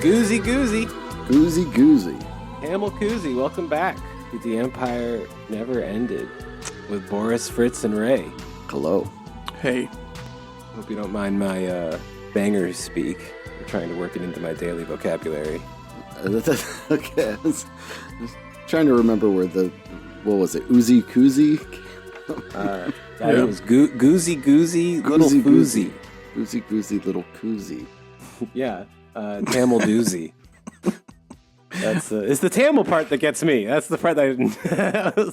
Goozy Goozy. Goozy Goozy. Hamel Koozy, welcome back to The Empire Never Ended with Boris, Fritz, and Ray. Hello. Hey. Hope you don't mind my bangers speak. I'm trying to work it into my daily vocabulary. Okay. I was trying to remember where what was it? Oozy Koozy? It was Goozy Goozy, Little Foozy. Goozy Goozy, Little Koozy. Yeah, Tamil Doozy. It's the Tamil part that gets me. That's the part that I didn't.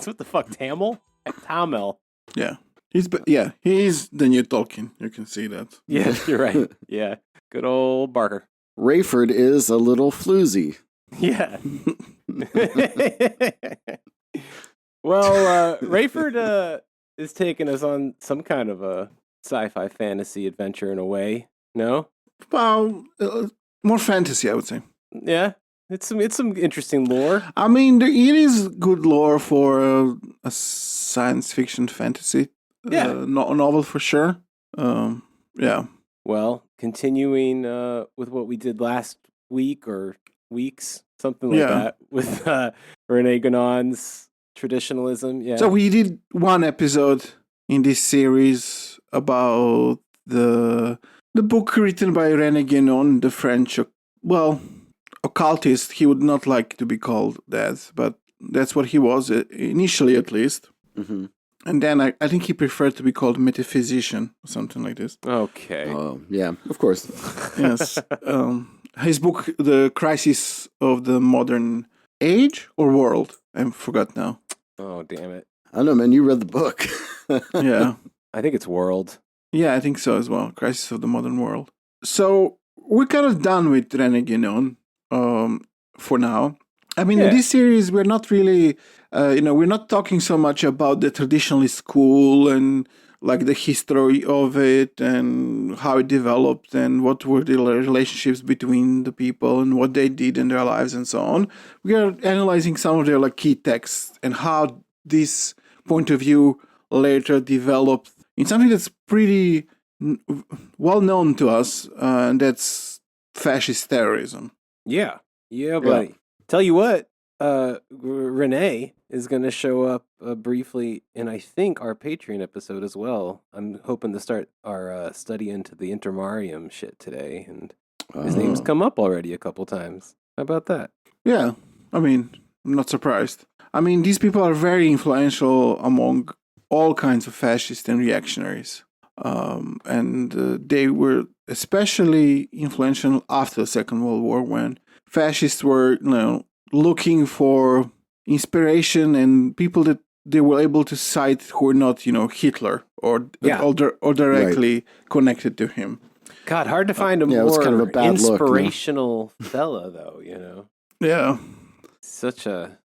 What the fuck, Tamil? Tamil. Yeah. He's the new Tolkien. You can see that. Yeah, you're right. Yeah. Good old Barker. Rayford is a little floozy. Yeah. Well, Rayford is taking us on some kind of a sci-fi fantasy adventure in a way. No? Well, more fantasy, I would say. Yeah. It's some interesting lore. I mean, it is good lore for a science fiction fantasy novel for sure. Yeah. Well, continuing with what we did last week or weeks, something like that, with René Ganon's traditionalism. Yeah. So we did one episode in this series about the book written by René Guénon, the French, occultist. He would not like to be called that, but that's what he was, initially at least. Mm-hmm. And then I think he preferred to be called metaphysician or something like this. Okay. Oh, yeah, of course. Yes. His book, The Crisis of the Modern Age or World? I forgot now. Oh, damn it. I don't know, man. You read the book. Yeah. I think it's World. Yeah, I think so as well. Crisis of the Modern World. So we're kind of done with René Guénon for now. I mean, in this series, we're not really, we're not talking so much about the traditionalist school and like the history of it and how it developed and what were the relationships between the people and what they did in their lives and so on. We are analyzing some of their like key texts and how this point of view later developed in something that's pretty well known to us, and that's fascist terrorism. Yeah. Yeah, buddy. Yeah. Tell you what, Renee is going to show up briefly in, I think, our Patreon episode as well. I'm hoping to start our study into the Intermarium shit today, and his name's come up already a couple times. How about that? Yeah, I mean, I'm not surprised. I mean, these people are very influential among all kinds of fascists and reactionaries. And they were especially influential after the Second World War when fascists were, looking for inspiration and people that they were able to cite who were not, Hitler or directly connected to him. God, hard to find a more kind of a bad inspirational fella, though. Yeah, such a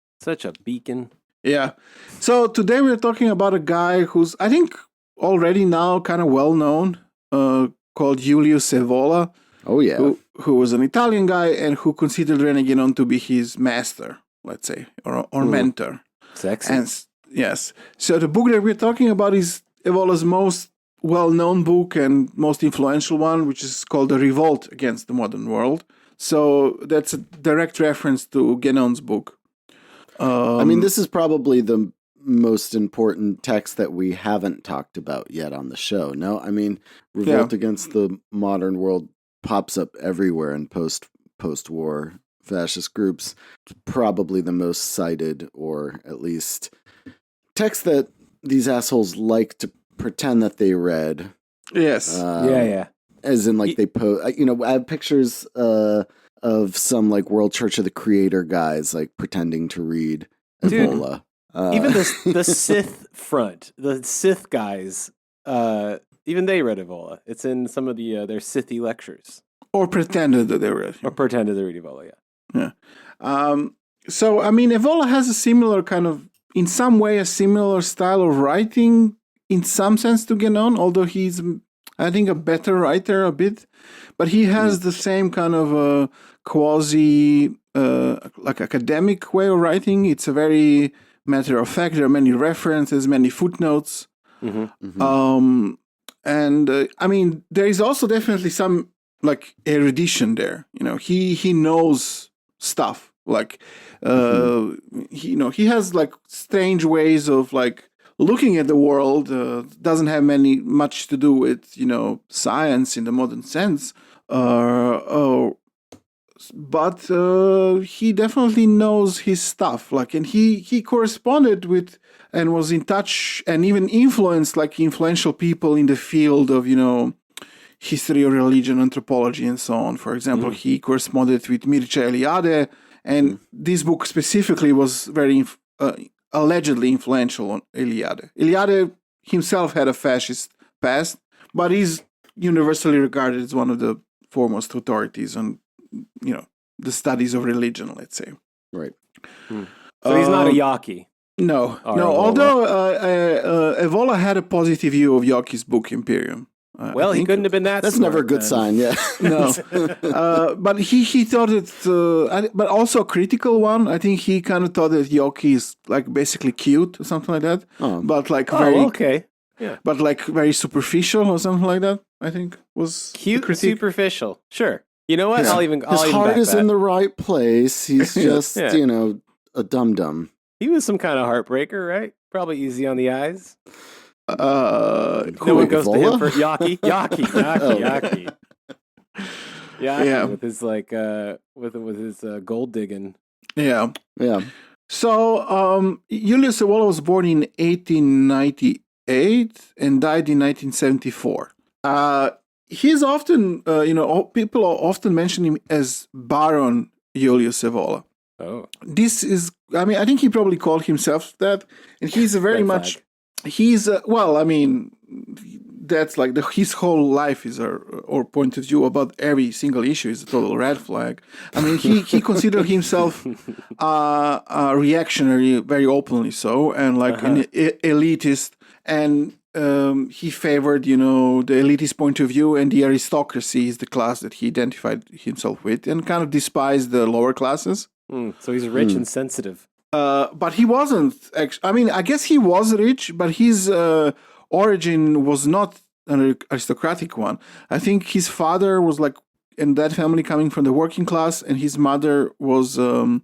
beacon. Yeah. So today we're talking about a guy who's, I think, already now kind of well known, called Julius Evola. Oh, yeah. Who was an Italian guy and who considered René Guénon to be his master, let's say, or mentor. Sexy. And yes. So the book that we're talking about is Evola's most well-known book and most influential one, which is called The Revolt Against the Modern World. So that's a direct reference to Guénon's book. I mean, this is probably the most important text that we haven't talked about yet on the show. No, I mean, Revolt Against the Modern World pops up everywhere in post-war fascist groups. It's probably the most cited, or at least text that these assholes like to pretend that they read. Yes. As in, like, they post, I have pictures of some, like, World Church of the Creator guys, like, pretending to read Evola. Even the Sith front, the Sith guys, even they read Evola. It's in some of their Sithy lectures. Or pretended that they read. Or pretended they read Evola, yeah. So, I mean, Evola has a similar kind of, in some way, a similar style of writing, in some sense, to Guénon, although he's, I think, a better writer a bit. But he has the same kind of quasi, like, academic way of writing. It's a very matter of fact. There are many references, many footnotes. Mm-hmm. Mm-hmm. I mean, there is also definitely some like erudition there. He knows stuff. Like he has like strange ways of like looking at the world. Doesn't have much to do with science in the modern sense. But he definitely knows his stuff. Like, and he corresponded with and was in touch and even influenced like influential people in the field of history of religion, anthropology, and so on. For example, he corresponded with Mircea Eliade, and this book specifically was very allegedly influential on Eliade. Eliade himself had a fascist past, but he's universally regarded as one of the foremost authorities on the studies of religion, let's say. Right. So he's not a Yaki. No. Although Evola had a positive view of Yoki's book Imperium. Well, he couldn't have been that. That's smart, never a good sign. Yeah. No. But he thought it, but also a critical one. I think he kind of thought that Yoki is like basically cute or something like that. But like okay. Yeah. But like very superficial or something like that. I think was cute, superficial. Sure. You know what? Yeah. His heart is in the right place. He's just a dum-dum. He was some kind of heartbreaker, right? Probably easy on the eyes. No one goes to him for Yaki. Yeah, with his like with his gold digging. Yeah. Yeah. So Julius Evola was born in 1898 and died in 1974. He's often people often mention him as Baron Julius Evola. Oh. This is, I mean, I think he probably called himself that, and he's a very much flag. He's well, I mean, that's like his whole life is or point of view about every single issue is a total red flag. I mean, he considered himself a reactionary, very openly so, and like an elitist, and he favored the elitist point of view, and the aristocracy is the class that he identified himself with, and kind of despised the lower classes. So he's rich and sensitive. But he wasn't actually. I mean, I guess he was rich, but his origin was not an aristocratic one. I think his father was like in that family coming from the working class, and his mother was, I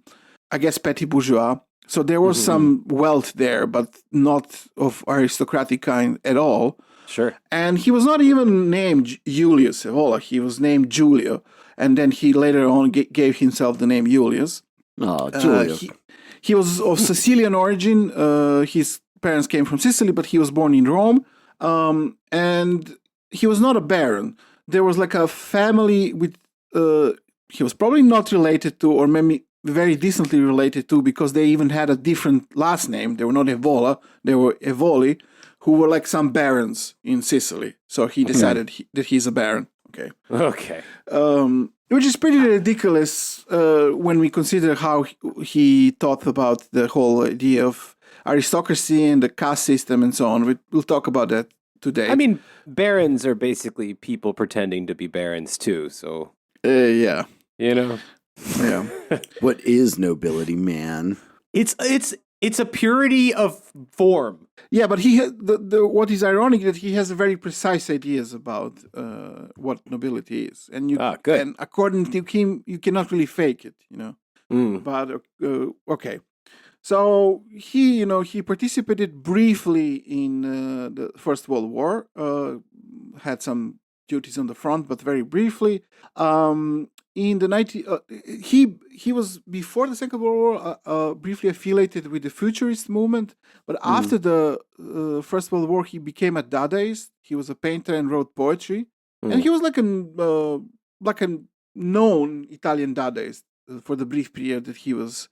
guess, petty bourgeois. So there was some wealth there, but not of aristocratic kind at all. Sure. And he was not even named Julius Evola. He was named Giulio, and then he later on gave himself the name Julius. Oh, Giulio. He was of Sicilian origin. His parents came from Sicily, but he was born in Rome. And he was not a baron. There was like a family with... he was probably not related to, or maybe very distantly related to, because they even had a different last name. They were not Evola. They were Evoli, who were like some barons in Sicily. So he decided that he's a baron. Okay. Which is pretty ridiculous when we consider how he thought about the whole idea of aristocracy and the caste system and so on. We'll talk about that today. I mean, barons are basically people pretending to be barons too, so... yeah. Yeah. What is nobility, man? It's a purity of form. Yeah, but he what is ironic that he has very precise ideas about what nobility is, and good. And according to him, you cannot really fake it, But okay, so he participated briefly in the First World War, had some duties on the front, but very briefly. In the he was before the Second World War briefly affiliated with the Futurist movement, but after the First World War he became a Dadaist. He was a painter and wrote poetry, and he was like a known Italian Dadaist for the brief period that he was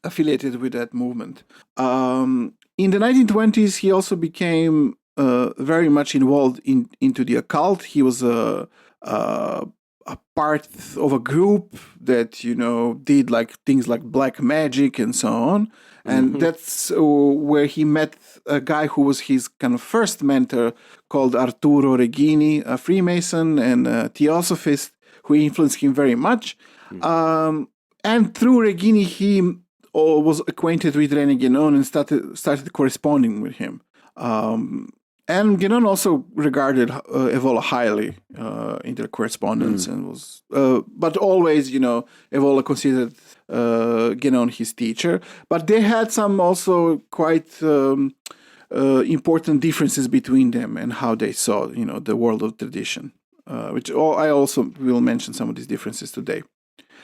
affiliated with that movement. In the 1920s, he also became very much involved into the occult. He was a part of a group that did like things like black magic and so on, and that's where he met a guy who was his kind of first mentor, called Arturo Regini, a Freemason and a Theosophist who influenced him very much. And through Regini, he was acquainted with René Guénon and started corresponding with him. And Guénon also regarded Evola highly in their correspondence, and was, but always, Evola considered Guénon his teacher. But they had some also quite important differences between them and how they saw, the world of tradition. Which I also will mention some of these differences today.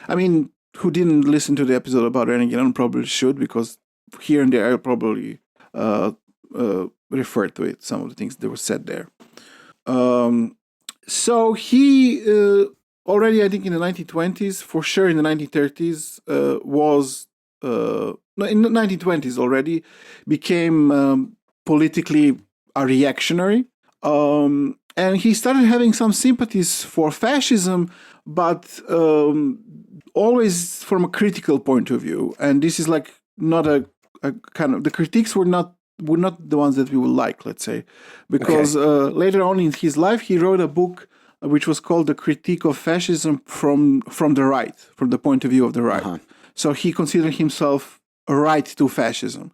I mean, who didn't listen to the episode about René Guénon probably should, because here and there I probably refer to it, some of the things that were said there. So he already, I think, in the 1920s, for sure in the 1930s, in the 1920s already, became politically a reactionary. And he started having some sympathies for fascism, but always from a critical point of view. And this is like not a kind of, the critiques were not the ones that we would like, let's say, because later on in his life he wrote a book which was called The Critique of Fascism from the Right, from the point of view of the right. Uh-huh. So he considered himself a right to fascism.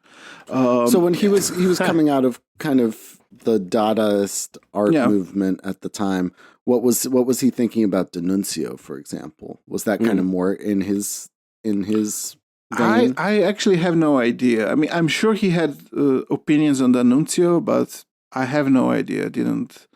So when he was coming out of kind of the Dadaist art movement at the time, what was he thinking about D'Annunzio, for example? Was that kind of more in his vein? I actually have no idea. I mean, I'm sure he had opinions on D'Annunzio, but I have no idea. Don't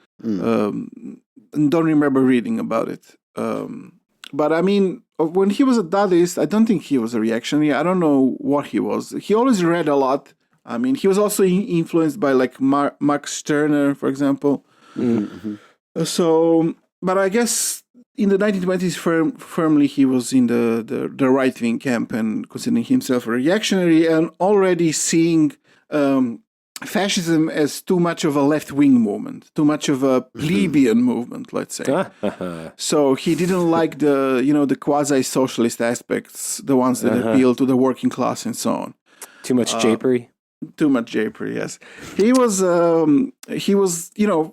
remember reading about it. But I mean, when he was a Dadaist, I don't think he was a reactionary. I don't know what he was. He always read a lot. I mean, he was also influenced by like Max Stirner, for example. Mm-hmm. So, but I guess in the 1920s, firmly he was in the right-wing camp and considering himself a reactionary, and already seeing fascism as too much of a left-wing movement, too much of a plebeian movement, let's say. So he didn't like the quasi-socialist aspects, the ones that appeal to the working class and so on. Too much japery. Too much japery, yes. He was,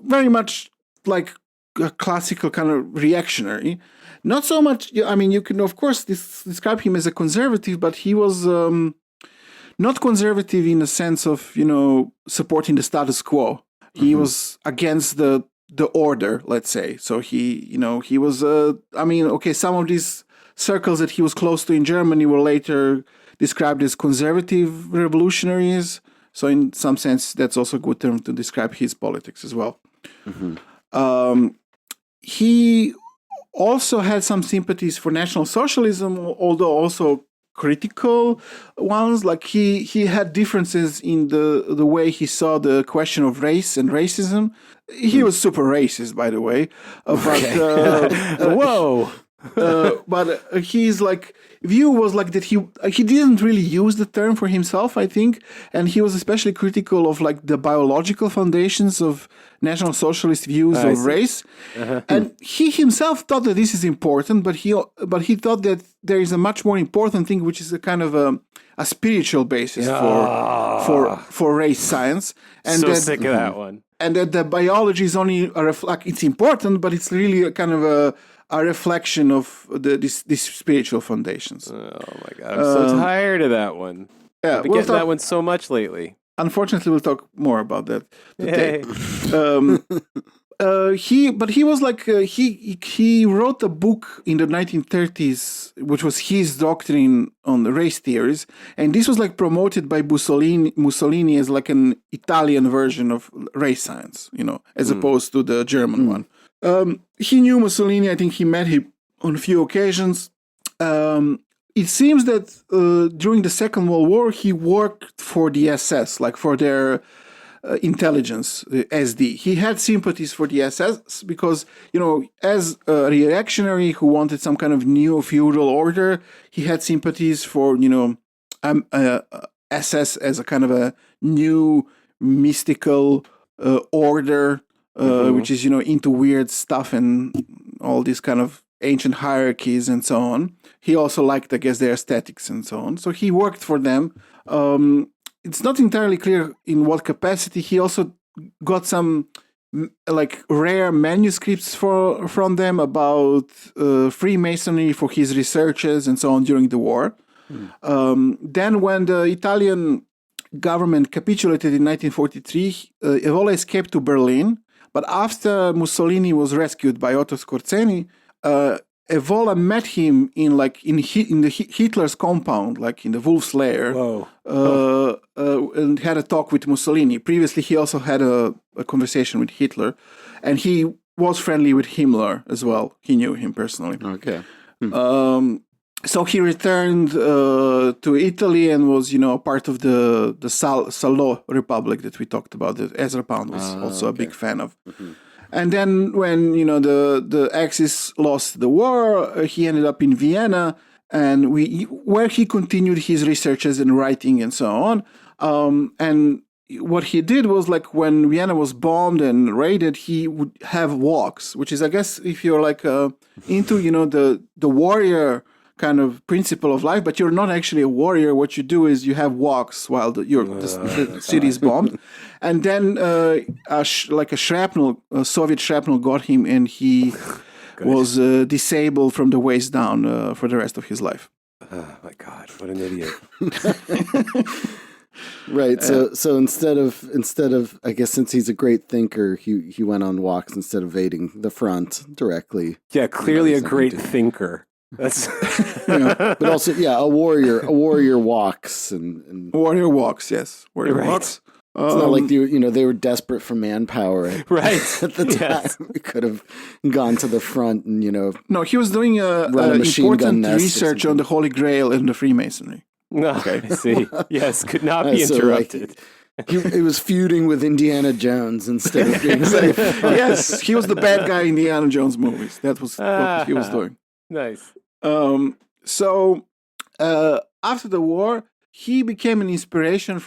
very much like a classical kind of reactionary. Not so much, I mean, you can, of course, describe him as a conservative, but he was not conservative in the sense of, supporting the status quo. He was against the order, let's say. So he was, some of these circles that he was close to in Germany were later described as conservative revolutionaries. So in some sense, that's also a good term to describe his politics as well. He also had some sympathies for National Socialism, although also critical ones. Like he had differences in the way he saw the question of race and racism. He was super racist, by the way. Whoa! But his view was like that he didn't really use the term for himself, I think, and he was especially critical of like the biological foundations of National Socialist views of race. And he himself thought that this is important, but he thought that there is a much more important thing, which is a kind of a spiritual basis for race science. And so sick of that one. And that the biology is only it's important, but it's really a kind of a reflection of these spiritual foundations. Oh my God, I'm so tired of that one. Yeah, I've been getting that one so much lately. Unfortunately, we'll talk more about that today. He was like he wrote a book in the 1930s, which was his doctrine on the race theories, and this was like promoted by Mussolini as like an Italian version of race science, as opposed to the German one. He knew Mussolini. I think he met him on a few occasions. It seems that during the Second World War, he worked for the SS, like for their intelligence, the SD. He had sympathies for the SS because, as a reactionary who wanted some kind of neo-feudal order, he had sympathies for, SS as a kind of a new mystical order, which is, into weird stuff and all these kind of ancient hierarchies and so on. He also liked, I guess, their aesthetics and so on. So he worked for them. It's not entirely clear in what capacity. He also got some rare manuscripts from them about Freemasonry for his researches and so on during the war. Then when the Italian government capitulated in 1943, Evola escaped to Berlin. But after Mussolini was rescued by Otto Skorzeny, Evola met him in Hitler's compound, like in the Wolf's Lair, and had a talk with Mussolini. Previously, he also had a conversation with Hitler, and he was friendly with Himmler as well. He knew him personally. Okay. So he returned to Italy and was, part of the Salo Republic that we talked about, that Ezra Pound was also a big fan of. Mm-hmm. And then when, the Axis lost the war, he ended up in Vienna, and where he continued his researches and writing and so on. And what he did was, like, when Vienna was bombed and raided, he would have walks, which is, I guess, if you're like into, the warrior kind of principle of life, but you're not actually a warrior. What you do is you have walks while the city is bombed, and then a Soviet shrapnel got him, and he was disabled from the waist down for the rest of his life. Oh my God, what an idiot! Right. So instead of I guess, since he's a great thinker, he went on walks instead of invading the front directly. Yeah, clearly a great thinker. That's but also a warrior walks and warrior walks, yes, warrior walks. It's not like they were desperate for manpower at the time. We could have gone to the front and No, he was doing important research on the Holy Grail and the Freemasonry. Okay, I see. Yes, could not be interrupted. He was feuding with Indiana Jones instead of being Yes, he was the bad guy in Indiana Jones movies. That was what he was doing. Nice. So after the war, he became an inspiration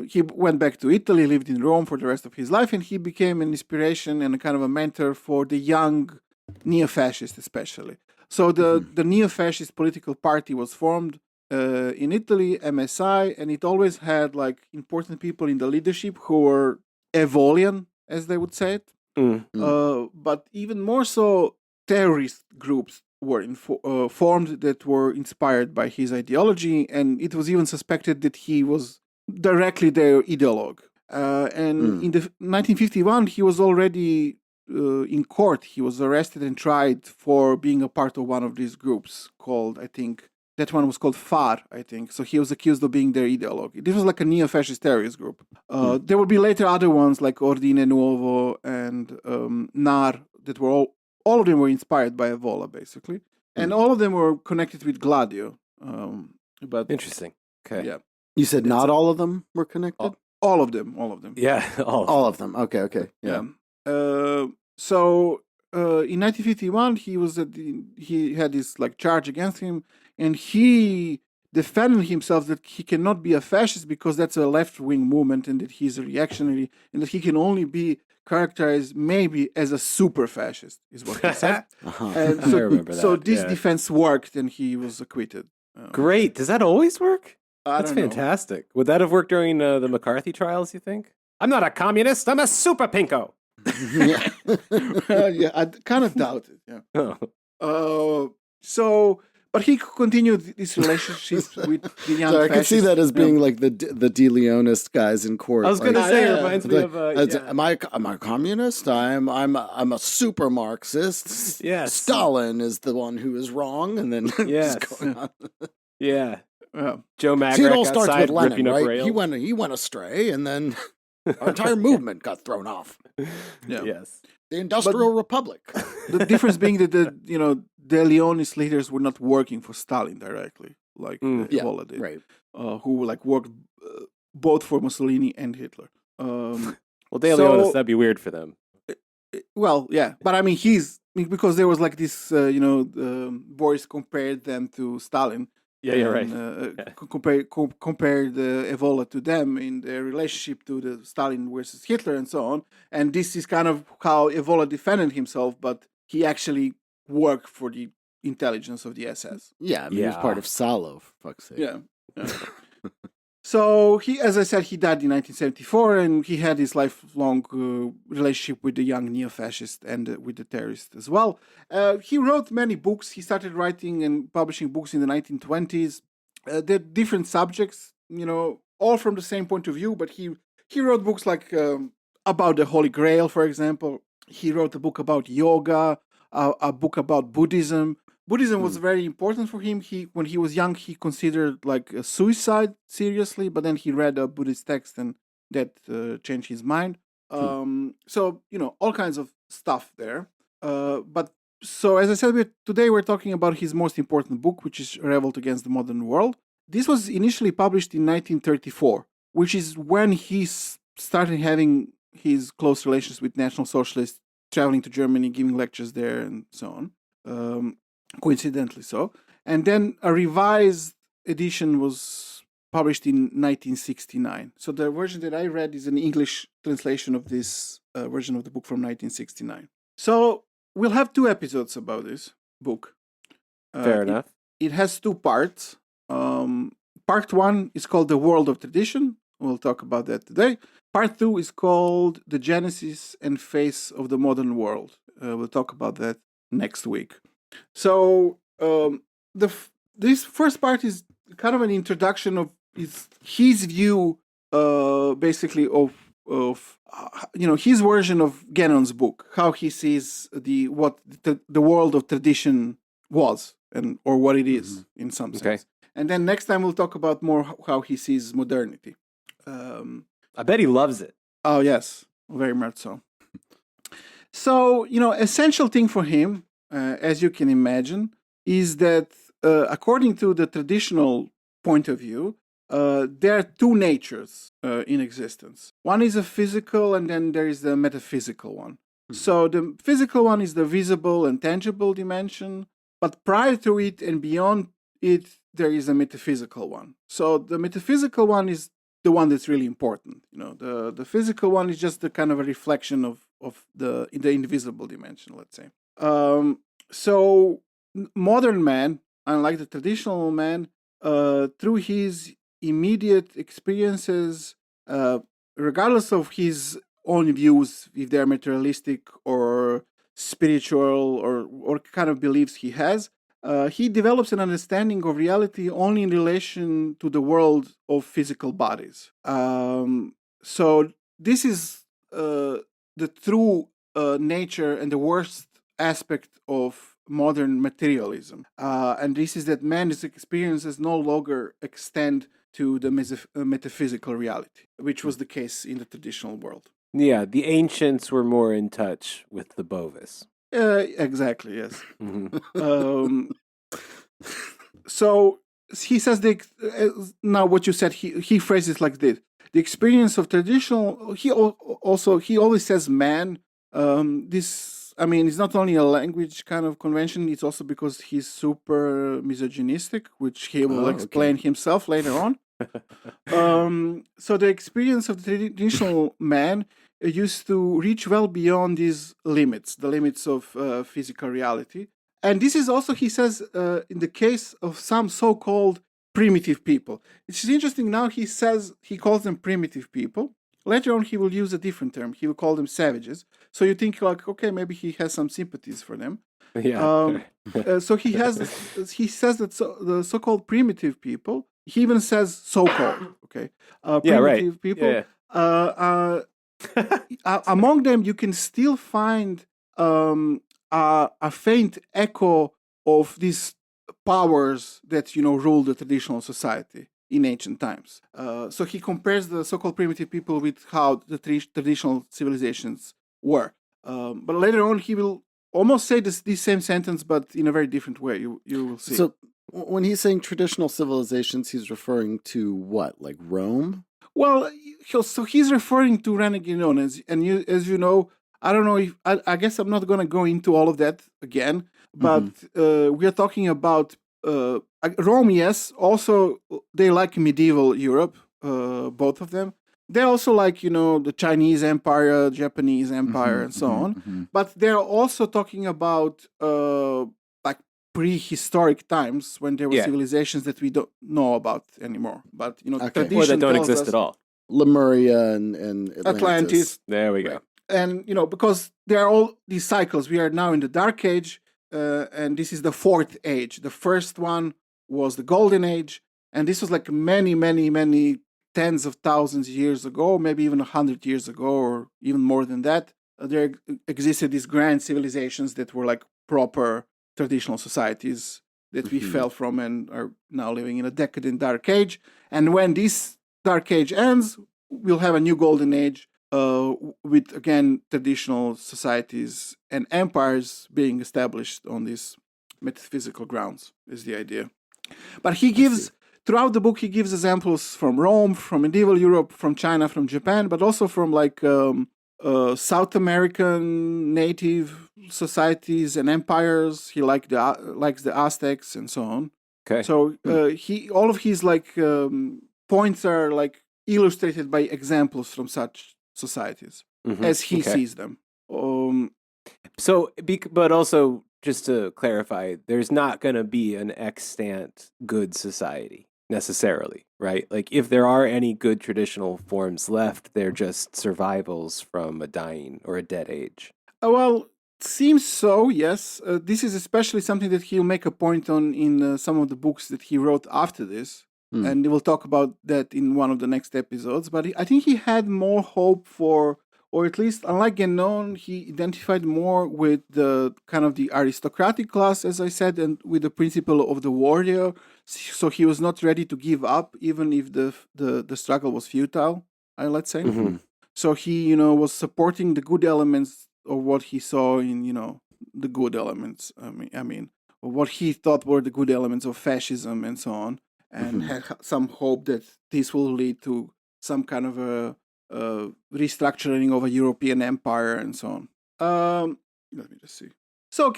he went back to Italy, lived in Rome for the rest of his life, and he became an inspiration and a kind of a mentor for the young neo-fascists, especially. So the neo-fascist political party was formed in Italy, MSI, and it always had like important people in the leadership who were Evolian, as they would say it. But even more so, terrorist groups were formed that were inspired by his ideology, and it was even suspected that he was directly their ideologue. And in 1951, he was already in court. He was arrested and tried for being a part of one of these groups called, I think, that one was called FAR, I think. So he was accused of being their ideologue. This was like a neo-fascist terrorist group. There would be later other ones like Ordine Nuovo and NAR that were all of them were inspired by Evola, basically. And all of them were connected with Gladio. But interesting. Okay. Yeah. You said not all of them were connected? All of them. Yeah, all of them. Okay. Yeah. So in 1951, he had this like charge against him, and he defended himself that he cannot be a fascist because that's a left-wing movement and that he's a reactionary and that he can only be characterized maybe as a super fascist, is what he said. And I remember that. So this defense worked, and he was acquitted. Great. Does that always work? That's don't know. fantastic. Would that have worked during the McCarthy trials, you think? I'm not a communist. I'm a super pinko. Yeah, I kind of doubt it. Yeah. But he continued this relationship with the young I can see that as being like the De Leonist guys in court. I was going to say, it reminds me of. Am I a communist? I'm a super Marxist. Yes. Stalin is the one who is wrong, and then yes. just going on. Yeah. Joe Magrick See, it all starts outside with Lenin, ripping up right? rails. He went astray, and then our entire movement got thrown off. Yeah. Yes. The Industrial Republic. The difference being that the Leonist leaders were not working for Stalin directly, like Evola did, right? Who like worked both for Mussolini and Hitler. Well, De Leonis, that'd be weird for them. Well, yeah, but I mean, because there was like this, Boris compared them to Stalin. Yeah, you're right. Compared Evola to them in their relationship to the Stalin versus Hitler and so on. And this is kind of how Evola defended himself, but he actually worked for the intelligence of the SS. Yeah, I mean, he was part of Salo, for fuck's sake. Yeah. So he, as I said, he died in 1974, and he had this lifelong relationship with the young neo-fascist and with the terrorists as well. He wrote many books. He started writing and publishing books in the 1920s. They're different subjects, all from the same point of view, but he wrote books like about the Holy Grail, for example. He wrote a book about yoga, a book about Buddhism. Buddhism was very important for him. When he was young, he considered like a suicide seriously, but then he read a Buddhist text and that changed his mind. So, all kinds of stuff there. But so, as I said, today we're talking about his most important book, which is Revolt Against the Modern World. This was initially published in 1934, which is when he started having his close relations with National Socialists, traveling to Germany, giving lectures there, and so on. Coincidentally so. And then a revised edition was published in 1969. So the version that I read is an English translation of this version of the book from 1969. So we'll have 2 episodes about this book. Fair enough. It has 2 parts. Part 1 is called The World of Tradition. We'll talk about that today. Part 2 is called The Genesis and Face of the Modern World. We'll talk about that next week. So this first part is kind of an introduction of his view, basically of his version of Ganon's book, how he sees the world of tradition was or what it is in some sense. And then next time we'll talk about more how he sees modernity. I bet he loves it. Oh yes, very much so. So essential thing for him, as you can imagine, is that according to the traditional point of view, there are 2 natures in existence. One is a physical, and then there is the metaphysical one. So the physical one is the visible and tangible dimension, but prior to it and beyond it, there is a metaphysical one. So the metaphysical one is the one that's really important. The physical one is just the kind of a reflection of the invisible dimension, let's say. So modern man, unlike the traditional man, through his immediate experiences, regardless of his own views, if they're materialistic or spiritual or kind of beliefs he has, he develops an understanding of reality only in relation to the world of physical bodies. So this is the true nature and the worst aspect of modern materialism. And this is that man's experiences no longer extend to the metaphysical reality, which was the case in the traditional world. Yeah, the ancients were more in touch with the Bovis. Exactly, yes. So he says now what you said, he phrases like this: the experience of traditional. He always says man. It's not only a language kind of convention; it's also because he's super misogynistic, which he will explain himself later on. So the experience of the traditional man used to reach well beyond these limits, the limits of physical reality. And this is also, he says, in the case of some so-called primitive people. It's interesting now he calls them primitive people. Later on, he will use a different term. He will call them savages. So you think like, okay, maybe he has some sympathies for them. Yeah. So he says that the so-called primitive people, he even says so-called, okay? Primitive people. Yeah. Among them, you can still find a faint echo of these powers that rule the traditional society in ancient times. So he compares the so-called primitive people with how the traditional civilizations were. But later on, he will almost say this same sentence, but in a very different way. You will see. So when he's saying traditional civilizations, he's referring to what, like Rome? Well, so he's referring to Reneginon, as you know. I don't know if I guess I'm not going to go into all of that again, but we are talking about Rome. Yes, also they like medieval Europe, both of them. They also like the Chinese Empire, Japanese Empire, and so on. But they're also talking about like prehistoric times when there were civilizations that we don't know about anymore. But tradition or that don't exist at all. Lemuria and Atlantis. There we go. Right. And because there are all these cycles. We are now in the Dark Age, and this is the 4th age. The first one was the Golden Age, and this was like many, many, many tens of thousands of years ago, maybe even 100 years ago, or even more than that, there existed these grand civilizations that were like proper traditional societies that we fell from and are now living in a decadent dark age. And when this dark age ends, we'll have a new golden age with, again, traditional societies and empires being established on these metaphysical grounds, is the idea. But he gives, throughout the book, he gives examples from Rome, from medieval Europe, from China, from Japan, but also from like South American native societies and empires. He likes the Aztecs and so on. Okay. So all of his like points are like illustrated by examples from such societies as he sees them. But also, just to clarify, there's not going to be an extant good society necessarily, right? Like, if there are any good traditional forms left, they're just survivals from a dying or a dead age. Well, seems so, yes. This is especially something that he'll make a point on in some of the books that he wrote after this. And we'll talk about that in one of the next episodes. But I think he had more hope for, or at least, unlike Guénon, he identified more with the kind of the aristocratic class, as I said, and with the principle of the warrior. So he was not ready to give up, even if the struggle was futile, let's say. So he, was supporting the good elements of what he saw in, the good elements. I mean, what he thought were the good elements of fascism and so on. And had some hope that this will lead to some kind of a restructuring of a European empire and so on. Let me just see. So,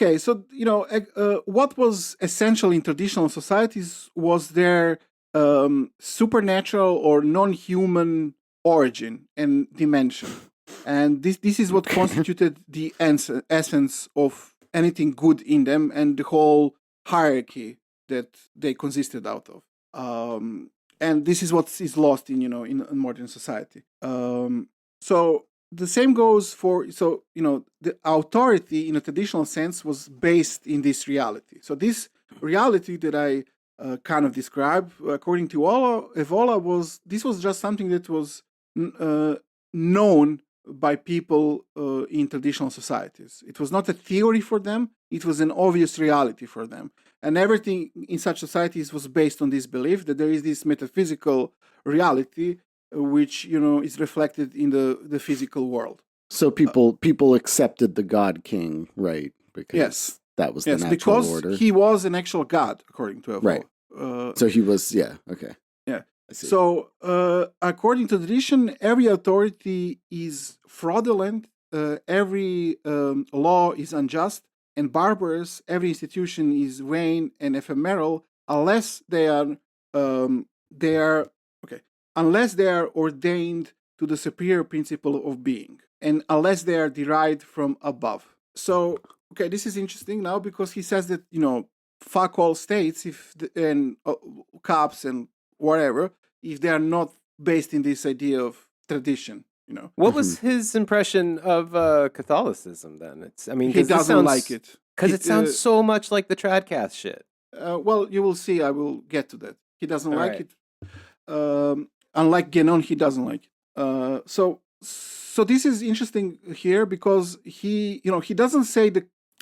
what was essential in traditional societies was their supernatural or non-human origin and dimension. And this is what constituted the essence of anything good in them and the whole hierarchy that they consisted out of. And this is what is lost in modern society. So the same goes for, the authority in a traditional sense was based in this reality. So this reality that I kind of described, according to Evola, was just something that was known by people in traditional societies. It was not a theory for them, it was an obvious reality for them. And everything in such societies was based on this belief that there is this metaphysical reality which, is reflected in the physical world. So people accepted the God King, right? Because that was the natural order. Because he was an actual god, according to Evola. Right. So he was, okay. Yeah. So, according to tradition, every authority is fraudulent, every law is unjust and barbarous, every institution is vain and ephemeral, unless they are ordained to the superior principle of being, and unless they are derived from above. So, this is interesting now because he says that, fuck all states and cops and whatever, if they are not based in this idea of tradition, What was his impression of Catholicism then? He doesn't like it. Because it sounds so much like the Tradcast shit. Well, you will see. I will get to that. He doesn't like it. Unlike Guénon, he doesn't like it. So this is interesting here because he doesn't say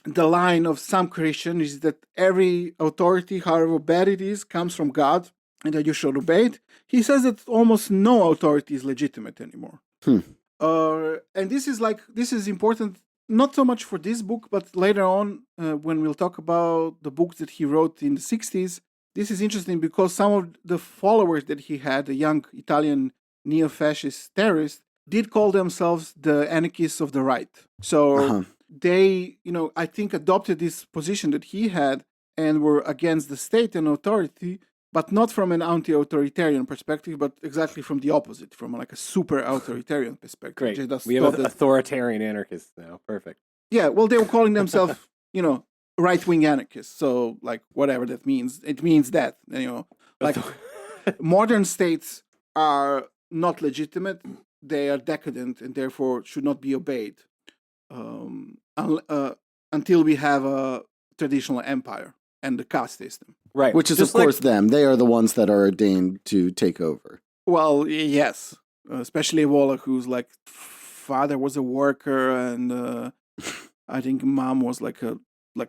the line of some Christian is that every authority, however bad it is, comes from God and that you should obey it. He says that almost no authority is legitimate anymore. And this is important, not so much for this book, but later on when we'll talk about the books that he wrote in the 60s. This is interesting because some of the followers that he had, the young Italian neo-fascist terrorists, did call themselves the anarchists of the right. So they, I think adopted this position that he had and were against the state and authority, but not from an anti-authoritarian perspective, but exactly from the opposite, from like a super authoritarian perspective. Great. We have authoritarian anarchists now. Perfect. Yeah, well, they were calling themselves, right-wing anarchists. So, like, whatever that means, it means that, like, modern states are not legitimate, they are decadent, and therefore should not be obeyed until we have a traditional empire and the caste system. Right. Which is, of course, them. They are the ones that are ordained to take over. Well, yes, especially Evola, whose like father was a worker, and I think mom was like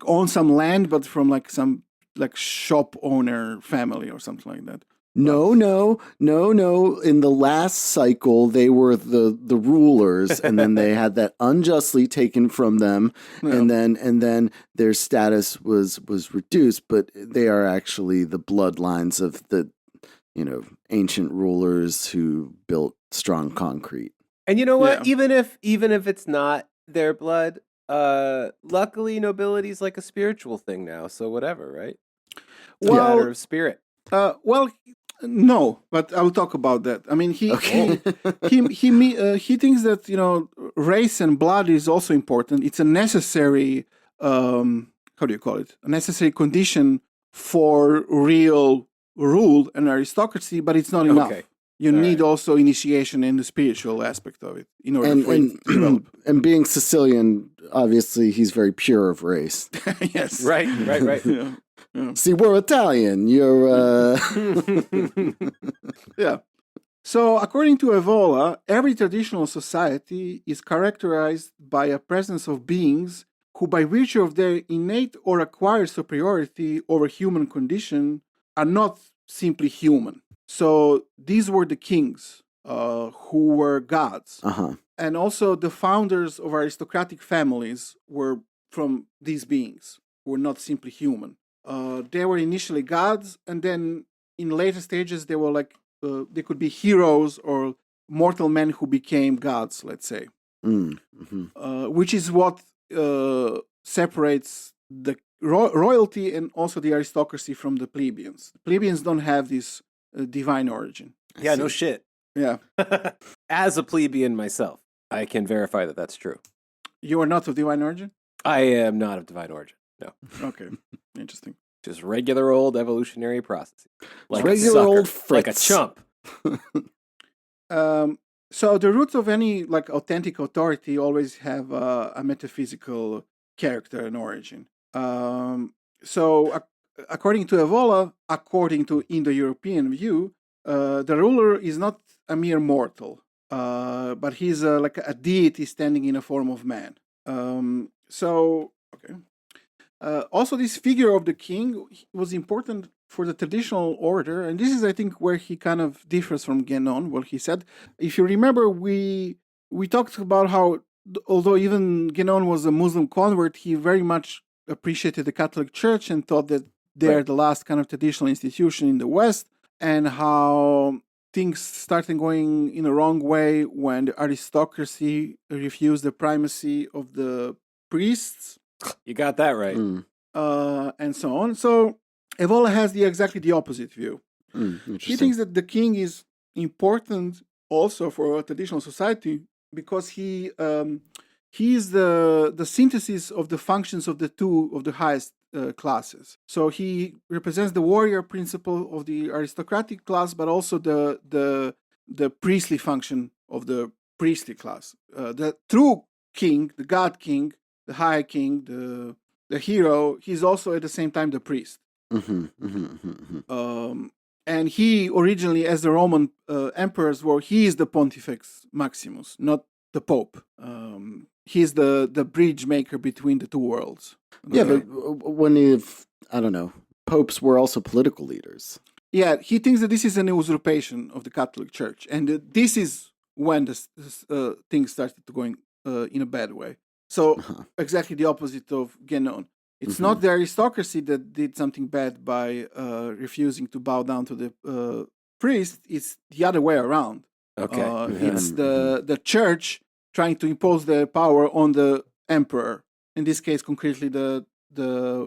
owned some land, but from like some like shop owner family or something like that. No. In the last cycle, they were the rulers, and then they had that unjustly taken from them, and then their status was reduced. But they are actually the bloodlines of the ancient rulers who built strong concrete. And you know what? Yeah. Even if it's not their blood, luckily nobility is like a spiritual thing now. So whatever, right? It's a matter of spirit. No, but I'll talk about that. I mean, he thinks that race and blood is also important. It's a necessary how do you call it? A necessary condition for real rule and aristocracy, but it's not enough. Okay. You need also initiation in the spiritual aspect of it in order for it to develop. And being Sicilian, obviously, he's very pure of race. Yes. Right. Yeah. See, we're Italian. You're... Yeah. So, according to Evola, every traditional society is characterized by a presence of beings who, by virtue of their innate or acquired superiority over human condition, are not simply human. So these were the kings who were gods. Uh-huh. And also the founders of aristocratic families were from these beings who were not simply human. They were initially gods, and then in later stages they were like, they could be heroes or mortal men who became gods, let's say. Mm-hmm. Which is what separates the royalty and also the aristocracy from the plebeians. The plebeians don't have this divine origin. Yeah, no shit. Yeah. As a plebeian myself, I can verify that that's true. You are not of divine origin? I am not of divine origin. No. Okay. Interesting. Just regular old evolutionary processes. Like regular old Fritz. Like a chump. So the roots of any like authentic authority always have a metaphysical character and origin. According to Evola, according to Indo-European view, the ruler is not a mere mortal, but he's like a deity standing in a form of man. Also, this figure of the king was important for the traditional order, and this is, I think, where he kind of differs from Guénon. Well, he said, if you remember, we talked about how, although even Guénon was a Muslim convert, he very much appreciated the Catholic Church and thought that they're the last kind of traditional institution in the West, and how things started going in a wrong way when the aristocracy refused the primacy of the priests. You got that right. And so on. So Evola has exactly the opposite view. He thinks that the king is important also for a traditional society because he is the synthesis of the functions of the two of the highest classes. So he represents the warrior principle of the aristocratic class, but also the priestly function of the priestly class. The true king, the god king, the high king, the hero, he's also at the same time the priest. And he originally, as the Roman emperors were, he is the Pontifex Maximus, not the Pope. He's the bridge maker between the two worlds. Yeah, but when I don't know, popes were also political leaders. Yeah, he thinks that this is an usurpation of the Catholic Church, and this is when things started to go in a bad way. So exactly the opposite of Guénon. It's not the aristocracy that did something bad by refusing to bow down to the priest. It's the other way around. Okay. It's the church trying to impose their power on the emperor. In this case, concretely, the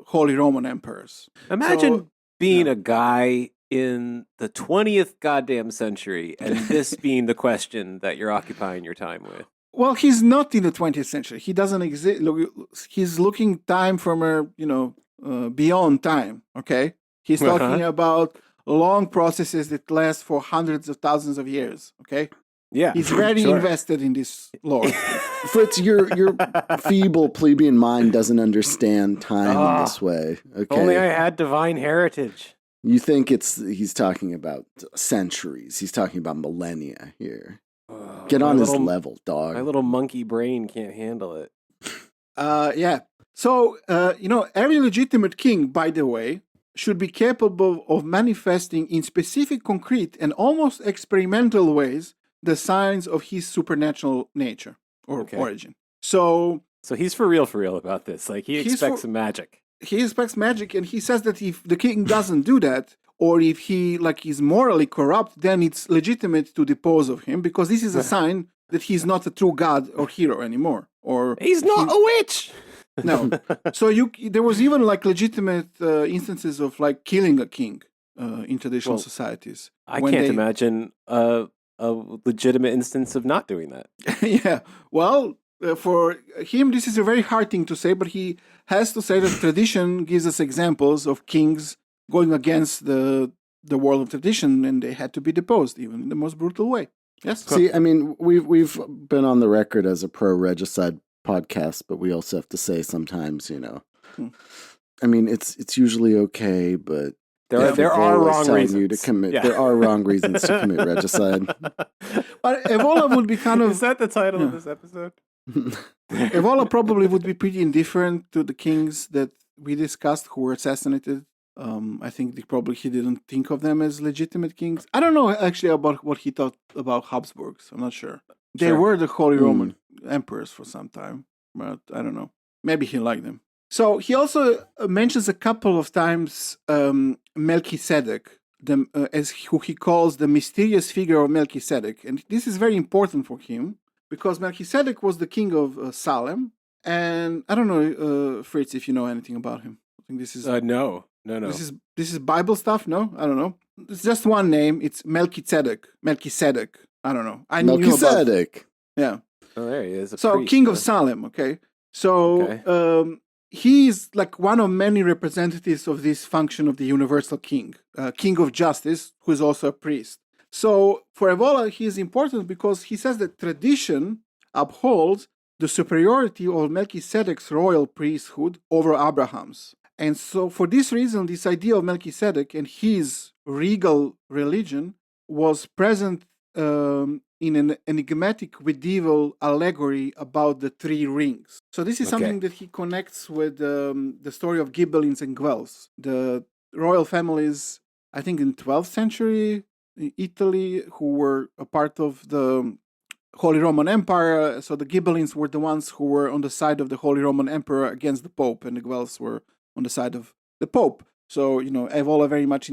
Holy Roman emperors. Imagine being a guy in the 20th goddamn century and this being the question that you're occupying your time with. Well, he's not in the 20th century. He doesn't exist. He's looking time from beyond time, okay? He's talking about long processes that last for hundreds of thousands of years, okay? Yeah. He's very invested in this lore. Fritz, your feeble plebeian mind doesn't understand time in this way. Okay. Only I had divine heritage. You think he's talking about centuries. He's talking about millennia here. Get on his level, dog. My little monkey brain can't handle it. Yeah. So, every legitimate king, by the way, should be capable of manifesting in specific, concrete, and almost experimental ways the signs of his supernatural nature or origin. So he's for real about this. Like, he expects magic. He expects magic, and he says that if the king doesn't do that, or if he is morally corrupt, then it's legitimate to depose of him, because this is a sign that he's not a true god or hero anymore. Or he's not a witch. No. So there was even legitimate instances of killing a king in traditional societies. I can't imagine a legitimate instance of not doing that. Yeah. Well, for him, this is a very hard thing to say, but he has to say that tradition gives us examples of kings going against the world of tradition, and they had to be deposed, even in the most brutal way. Yes. See, I mean, we've been on the record as a pro-regicide podcast, but we also have to say sometimes, I mean, it's usually okay, but there are wrong reasons to commit. Yeah. There are wrong reasons to commit regicide. But Evola would be kind of. Is that the title of this episode? Evola probably would be pretty indifferent to the kings that we discussed who were assassinated. I think he didn't think of them as legitimate kings. I don't know actually about what he thought about Habsburgs. I'm not sure. They were the Holy Roman emperors for some time, but I don't know. Maybe he liked them. So he also mentions a couple of times Melchizedek, as who he calls the mysterious figure of Melchizedek. And this is very important for him, because Melchizedek was the king of Salem. And I don't know, Fritz, if you know anything about him. I think this is... No. This is Bible stuff, no? I don't know. It's just one name. It's Melchizedek. I don't know. Melchizedek. Yeah. Oh, there he is. So, king of Salem, okay? So, he is one of many representatives of this function of the universal king, king of justice, who is also a priest. So, for Evola, he is important because he says that tradition upholds the superiority of Melchizedek's royal priesthood over Abraham's. And so, for this reason, this idea of Melchizedek and his regal religion was present in an enigmatic medieval allegory about the three rings. So this is something that he connects with the story of Ghibellines and Guelphs, the royal families, I think in 12th century Italy, who were a part of the Holy Roman Empire. So the Ghibellines were the ones who were on the side of the Holy Roman Emperor against the Pope, and the Guelphs were on the side of the Pope. So, Evola very much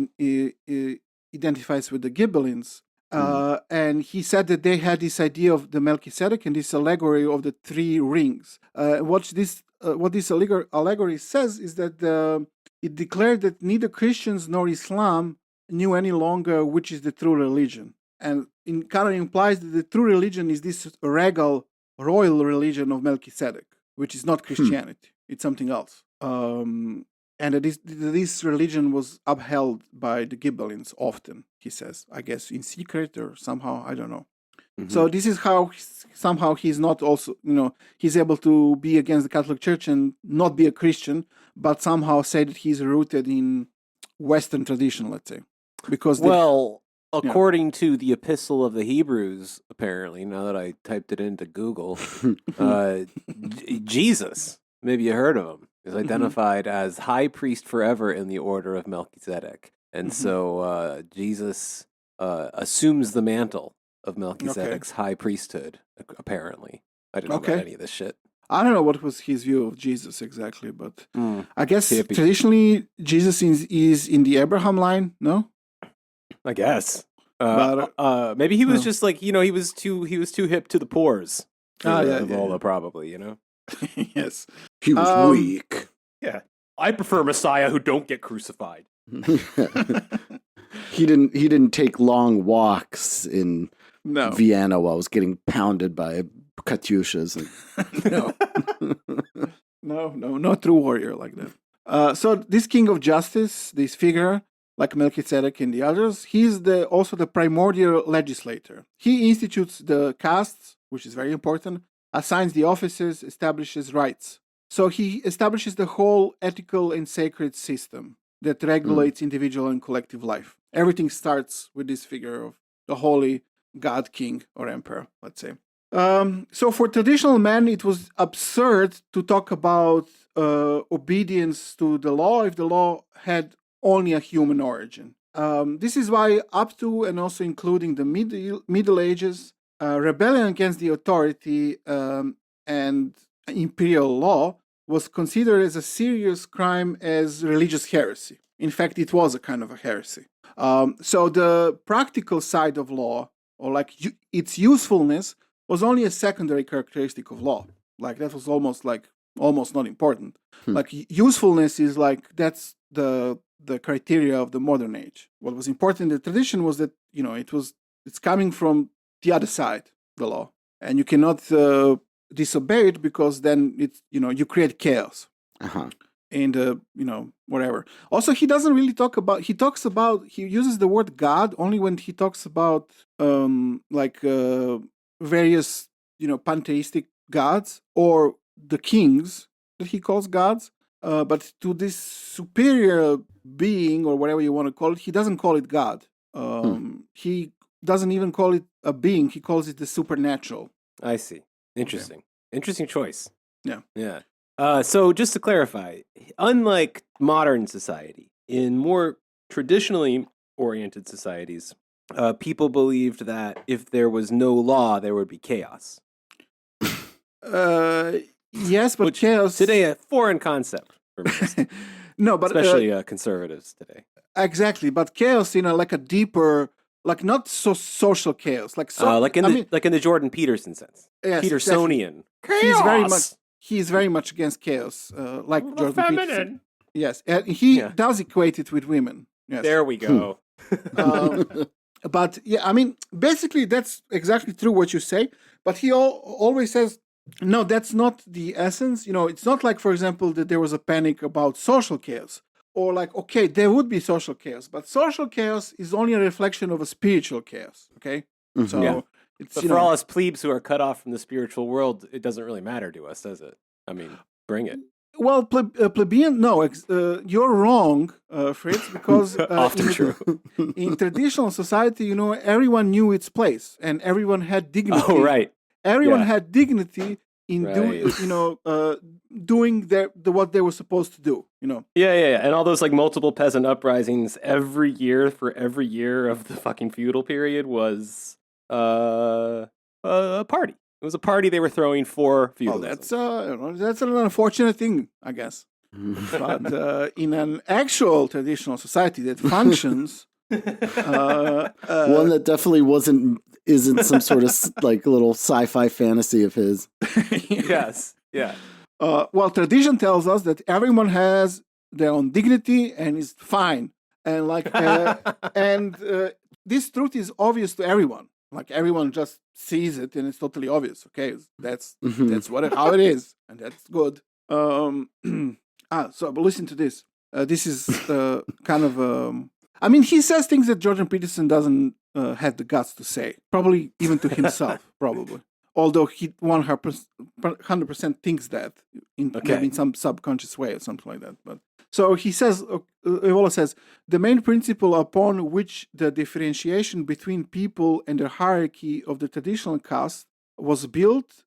identifies with the Ghibellines. And he said that they had this idea of the Melchizedek and this allegory of the three rings. What this allegory says is that it declared that neither Christians nor Islam knew any longer which is the true religion. And it kind of implies that the true religion is this regal, royal religion of Melchizedek, which is not Christianity. It's something else. And that this religion was upheld by the Ghibellines often, he says, I guess in secret or somehow, I don't know. Mm-hmm. So this is how somehow he's not also, he's able to be against the Catholic Church and not be a Christian, but somehow say that he's rooted in Western tradition, let's say. Because according to the Epistle of the Hebrews, apparently, now that I typed it into Google, Jesus, maybe you heard of him, is identified as high priest forever in the order of Melchizedek. And so Jesus assumes the mantle of Melchizedek's high priesthood, apparently. I didn't know about any of this shit. I don't know what was his view of Jesus exactly, but I guess traditionally Jesus is in the Abraham line, no? I guess. Maybe he was just he was too hip to the pores. Evola, probably, Yes. He was weak. Yeah. I prefer Messiah who don't get crucified. He didn't take long walks in Vienna while I was getting pounded by Katyushas. No, not true warrior like that. So this king of justice, this figure, like Melchizedek and the others, he's also the primordial legislator. He institutes the castes, which is very important, assigns the offices, establishes rights. So he establishes the whole ethical and sacred system. that regulates individual and collective life. Everything starts with this figure of the holy god, king, or emperor, let's say. So for traditional men, it was absurd to talk about obedience to the law if the law had only a human origin. This is why up to and also including the Middle Ages, rebellion against the authority and imperial law was considered as a serious crime as religious heresy. In fact, it was a kind of a heresy. So the practical side of law, or like its usefulness, was only a secondary characteristic of law. Like that was almost not important. Like usefulness is like that's the criteria of the modern age. What was important in the tradition was that it's coming from the other side, the law, and you cannot disobey it because then it's you create chaos. And whatever. Also, he doesn't really talk about. He uses the word God only when he talks about various pantheistic gods or the kings that he calls gods. But to this superior being or whatever you want to call it, he doesn't call it God. He doesn't even call it a being. He calls it the supernatural. I see. Interesting. Okay. Interesting choice. Yeah. Yeah. So just to clarify, unlike modern society, in more traditionally oriented societies, people believed that if there was no law, there would be chaos. Yes, but which chaos today a foreign concept for me. No, but especially conservatives today. Exactly, but chaos, like a deeper, like not so social chaos, like in the Jordan Peterson sense. Yes, Petersonian exactly. chaos. He's very much against chaos, like the Jordan feminine. Peterson. Yes, and he does equate it with women. Yes. There we go. But yeah, basically that's exactly true what you say. But he always says, no, that's not the essence. It's not like, for example, that there was a panic about social chaos. Or like, okay, there would be social chaos, but social chaos is only a reflection of a spiritual chaos, okay? Mm-hmm. So it's but for all us plebes who are cut off from the spiritual world, it doesn't really matter to us, does it? Bring it. Well, plebeian, no, you're wrong, Fritz, because often true. In traditional society, everyone knew its place and everyone had dignity. Oh, right. Everyone had dignity in doing what they were supposed to do. Yeah, and all those like multiple peasant uprisings every year of the fucking feudal period was a party. It was a party they were throwing for feudalism. That's an unfortunate thing, I guess. But in an actual traditional society that functions, one that definitely isn't some sort of like little sci-fi fantasy of his. Yes, yeah. Well, tradition tells us that everyone has their own dignity and is fine, and this truth is obvious to everyone. Like everyone just sees it and it's totally obvious. Okay, that's how it is, and that's good. But listen to this. This is kind of. He says things that Jordan Peterson doesn't have the guts to say. Probably even to himself. Probably, although he 100% thinks that in some subconscious way or something like that. But so he says. Evola says, the main principle upon which the differentiation between people and the hierarchy of the traditional caste was built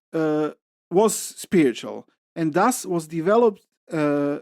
was spiritual, and thus was developed an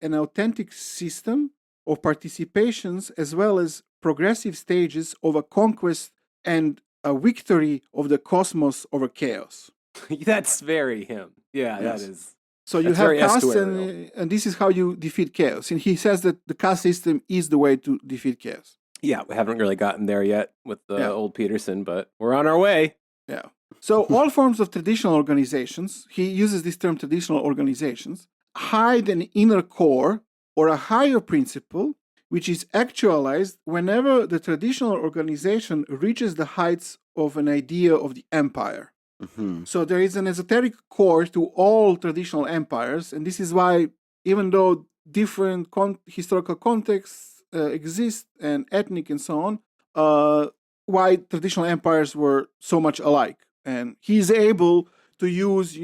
authentic system of participations as well as progressive stages of a conquest and a victory of the cosmos over chaos. That's very him. Yeah, yes. That is. So you have caste, and this is how you defeat chaos. And he says that the caste system is the way to defeat chaos. Yeah, we haven't really gotten there yet with the old Peterson, but we're on our way. Yeah. So all forms of traditional organizations, he uses this term traditional organizations, hide an inner core or a higher principle, which is actualized whenever the traditional organization reaches the heights of an idea of the empire. Mm-hmm. So there is an esoteric core to all traditional empires, and this is why, even though different historical contexts exist and ethnic and so on, why traditional empires were so much alike. And he's able to use,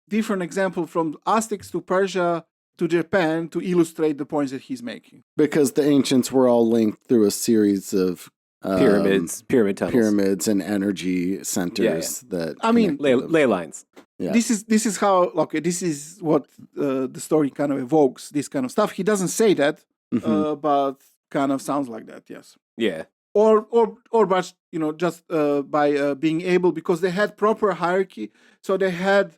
different examples from Aztecs to Persia to Japan to illustrate the points that he's making. Because the ancients were all linked through a series of pyramid tunnels, pyramids, and energy centers that. I mean, ley lines. Yeah. This is how. Okay, this is what the story kind of evokes. This kind of stuff. He doesn't say that, but kind of sounds like that. Yes. Yeah. Or but just by being able, because they had proper hierarchy. So they had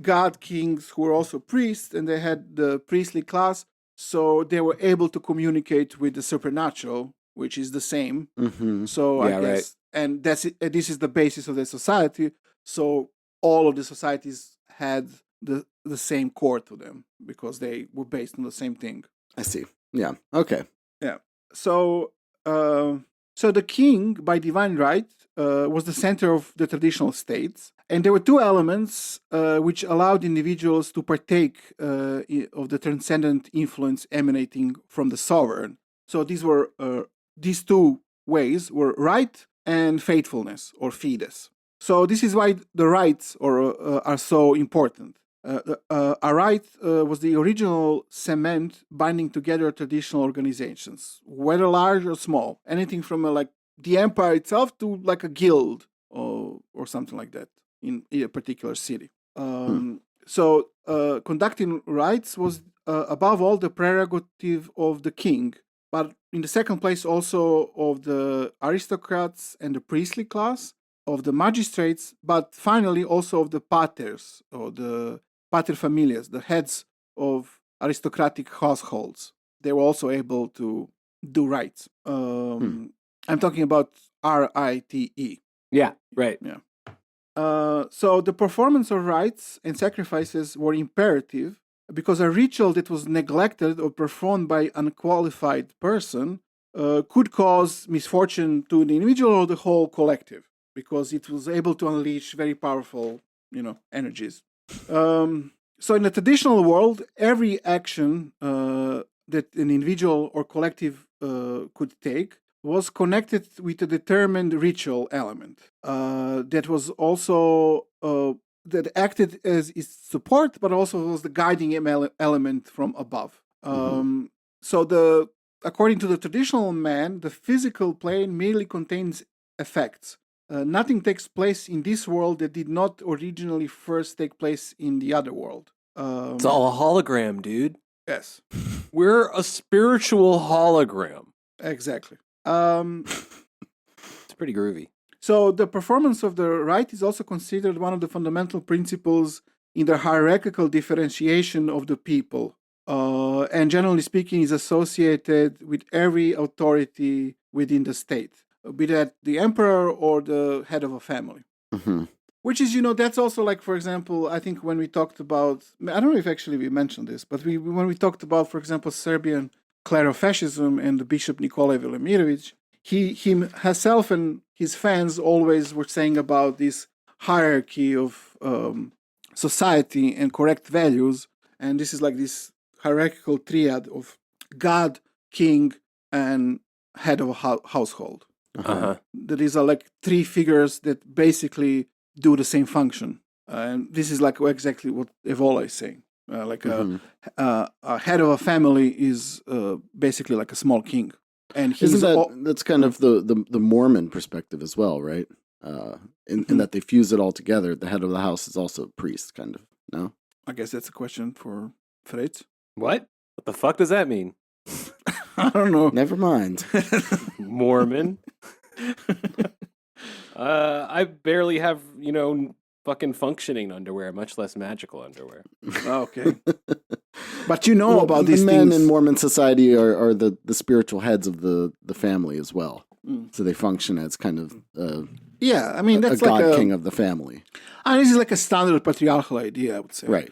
god kings who were also priests, and they had the priestly class. So they were able to communicate with the supernatural, which is the same. So I guess, and that's it. This is the basis of the society. So all of the societies had the same core to them because they were based on the same thing. I see. Yeah. Okay. Yeah. So the king, by divine right, was the center of the traditional states, and there were two elements which allowed individuals to partake of the transcendent influence emanating from the sovereign. So these two ways were right and faithfulness, or fides. So this is why the rites are so important. A rite was the original cement binding together traditional organizations, whether large or small. Anything from like the empire itself to like a guild or something like that in a particular city. So conducting rites was above all the prerogative of the king, but in the second place also of the aristocrats and the priestly class, of the magistrates, but finally also of the paters, or the paterfamilias, the heads of aristocratic households. They were also able to do rites. I'm talking about RITE. Yeah, right. Yeah. So the performance of rites and sacrifices were imperative because a ritual that was neglected or performed by an unqualified person could cause misfortune to the individual or the whole collective, because it was able to unleash very powerful, energies. So in the traditional world, every action that an individual or collective could take was connected with a determined ritual element that was also that acted as its support, but also was the guiding element from above. So according to the traditional man, the physical plane merely contains effects. Nothing takes place in this world that did not originally first take place in the other world. It's all a hologram, dude. Yes. We're a spiritual hologram. Exactly. It's pretty groovy. So the performance of the rite is also considered one of the fundamental principles in the hierarchical differentiation of the people. And generally speaking, is associated with every authority within the state, be that the emperor or the head of a family. Which is, that's also like, for example, I think when we talked about, I don't know if actually we mentioned this, but when we talked about, for example, Serbian clerofascism and the Bishop Nikolai Velimirovic, he himself and his fans always were saying about this hierarchy of society and correct values. And this is like this hierarchical triad of God, king, and head of a household. That is like three figures that basically do the same function. And this is like exactly what Evola is saying. A head of a family is basically like a small king. And that's kind of the Mormon perspective as well, right? In that they fuse it all together. The head of the house is also a priest, kind of. No? I guess that's a question for Fritz. What the fuck does that mean? I don't know. Never mind. Mormon. I barely have, fucking functioning underwear, much less magical underwear. Okay. But about these men things. in Mormon society are the spiritual heads of the family as well. So they function as kind of that's a like god king of the family. This is like a standard patriarchal idea, I would say. Right.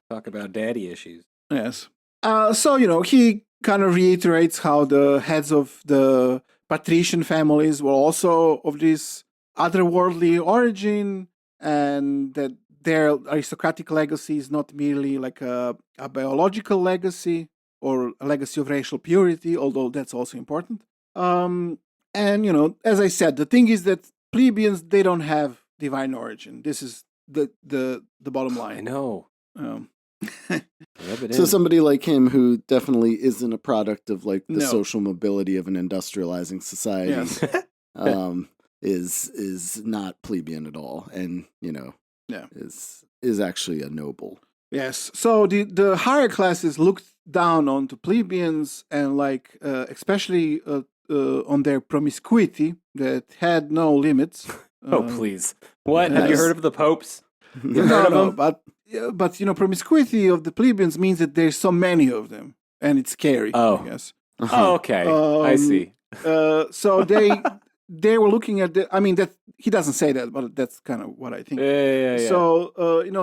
Talk about daddy issues. Yes. So, he kind of reiterates how the heads of the patrician families were also of this otherworldly origin, and that their aristocratic legacy is not merely like a biological legacy or a legacy of racial purity, although that's also important. And, as I said, the thing is that plebeians, they don't have divine origin. This is the bottom line. I know. So somebody like him who definitely isn't a product of like the No. social mobility of an industrializing society Yes. is not plebeian at all, and Yeah. is actually a noble. Yes. So the higher classes looked down onto plebeians and like especially on their promiscuity that had no limits. Oh, please. What? Have you yes. heard of the popes? You No, heard of no, them? but promiscuity of the plebeians means that there's so many of them, and it's scary. Oh. I guess. Oh, okay. I see. So they were looking at I mean, that he doesn't say that, but that's kind of what I think. Yeah. So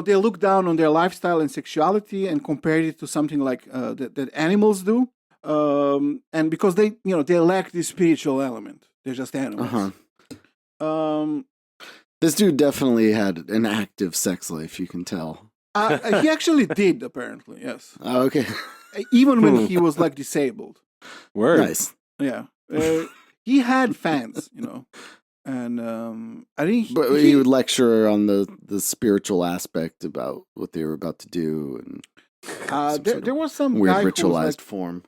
they look down on their lifestyle and sexuality and compared it to something like that animals do, and because they lack this spiritual element, they're just animals. This dude definitely had an active sex life, you can tell. He actually did, apparently. Yes. Oh, okay. Even when he was like disabled. Word. Nice. Yeah. He had fans, and I think But he would lecture on the spiritual aspect about what they were about to do, and there was some weird guy ritualized form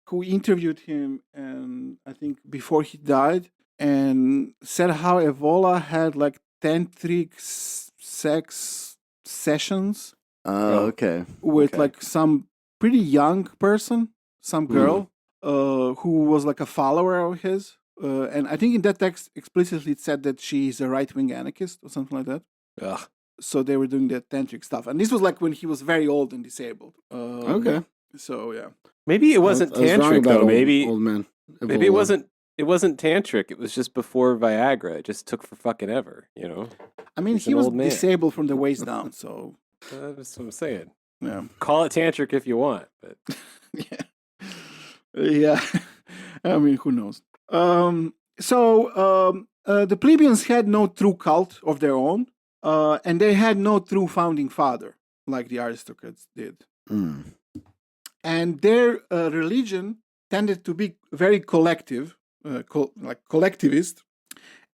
who interviewed him, and I think before he died, and said how Evola had like tantric sex sessions. Okay. With like some pretty young person, some girl, who was like a follower of his. And I think in that text explicitly it said that she's a right-wing anarchist or something like that. Ugh. So they were doing that tantric stuff. And this was like when he was very old and disabled. Okay. So, yeah. Maybe it wasn't I was wrong tantric about though. Maybe old man. maybe it wasn't tantric. It was just before Viagra. It just took for fucking ever, I mean, He's he an was old man. disabled from the waist down, so... That's what I'm saying. Yeah. Call it tantric if you want, but Yeah. I mean, who knows? So the plebeians had no true cult of their own, and they had no true founding father like the aristocrats did. And their religion tended to be very collective, like collectivist,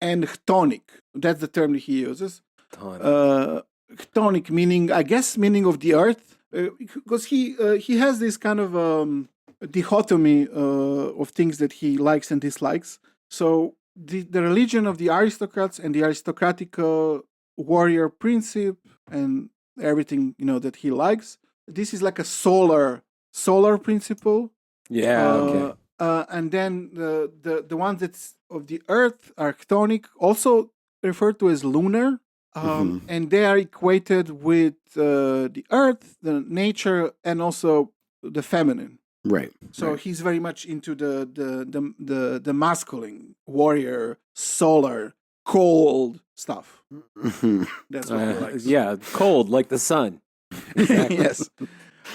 and chthonic. That's the term that he uses. Chthonic meaning of the earth, because he has this kind of dichotomy of things that he likes and dislikes. So the religion of the aristocrats and the aristocratic warrior principle and everything that he likes. This is like a solar principle. yeah. Okay. And then the ones that's of the earth are chthonic, also referred to as lunar. And they are equated with the earth, the nature, and also the feminine. Right. So he's very much into the masculine, warrior, solar, cold stuff. That's what he likes. Yeah, cold like the sun. Exactly. Yes.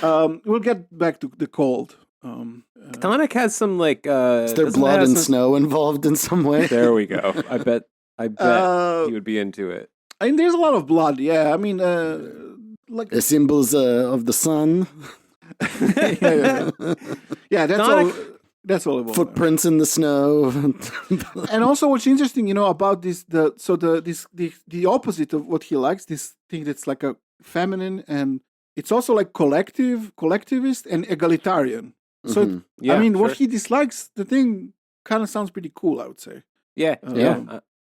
We'll get back to the cold. Chthonic has some like is there blood and snow involved in some way? There we go. I bet he would be into it. I mean, there's a lot of blood. Yeah, I mean, like the symbols of the sun. Yeah, that's all. That's all about footprints in the snow. And also, what's interesting, about this, the opposite of what he likes, this thing that's like a feminine, and it's also like collectivist and egalitarian. So, yeah, I mean, sure. what he dislikes, the thing kind of sounds pretty cool, I would say. Yeah.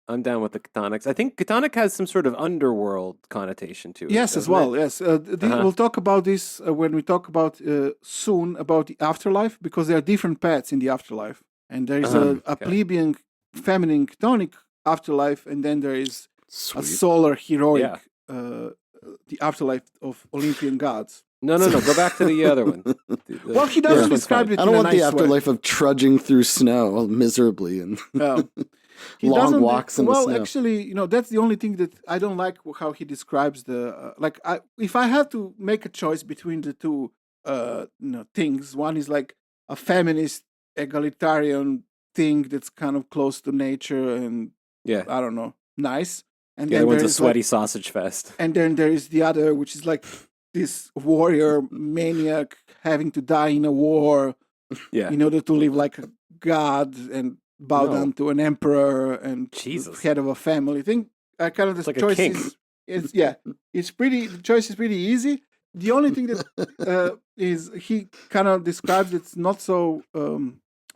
I'm down with the chthonics. I think chthonic has some sort of underworld connotation to it. Yes, as well. It? Yes, we'll talk about this when we talk about soon about the afterlife, because there are different paths in the afterlife, and there is a plebeian, feminine, chthonic afterlife, and then there is a solar, heroic, the afterlife of Olympian gods. No. Go back to the other one. Well, he doesn't describe it. I don't want the afterlife way. of trudging through snow miserably and long walks in the snow. Well, actually, that's the only thing that I don't like how he describes the if I have to make a choice between the two things, one is like a feminist, egalitarian thing that's kind of close to nature and I don't know, nice. And the then other one's a sweaty sausage fest. And then there is the other, which is like this warrior maniac having to die in a war in order to live like a god and bow down to an emperor and head of a family. I think kind of the like choice is the choice is pretty easy, the only thing that is he kind of describes it's not so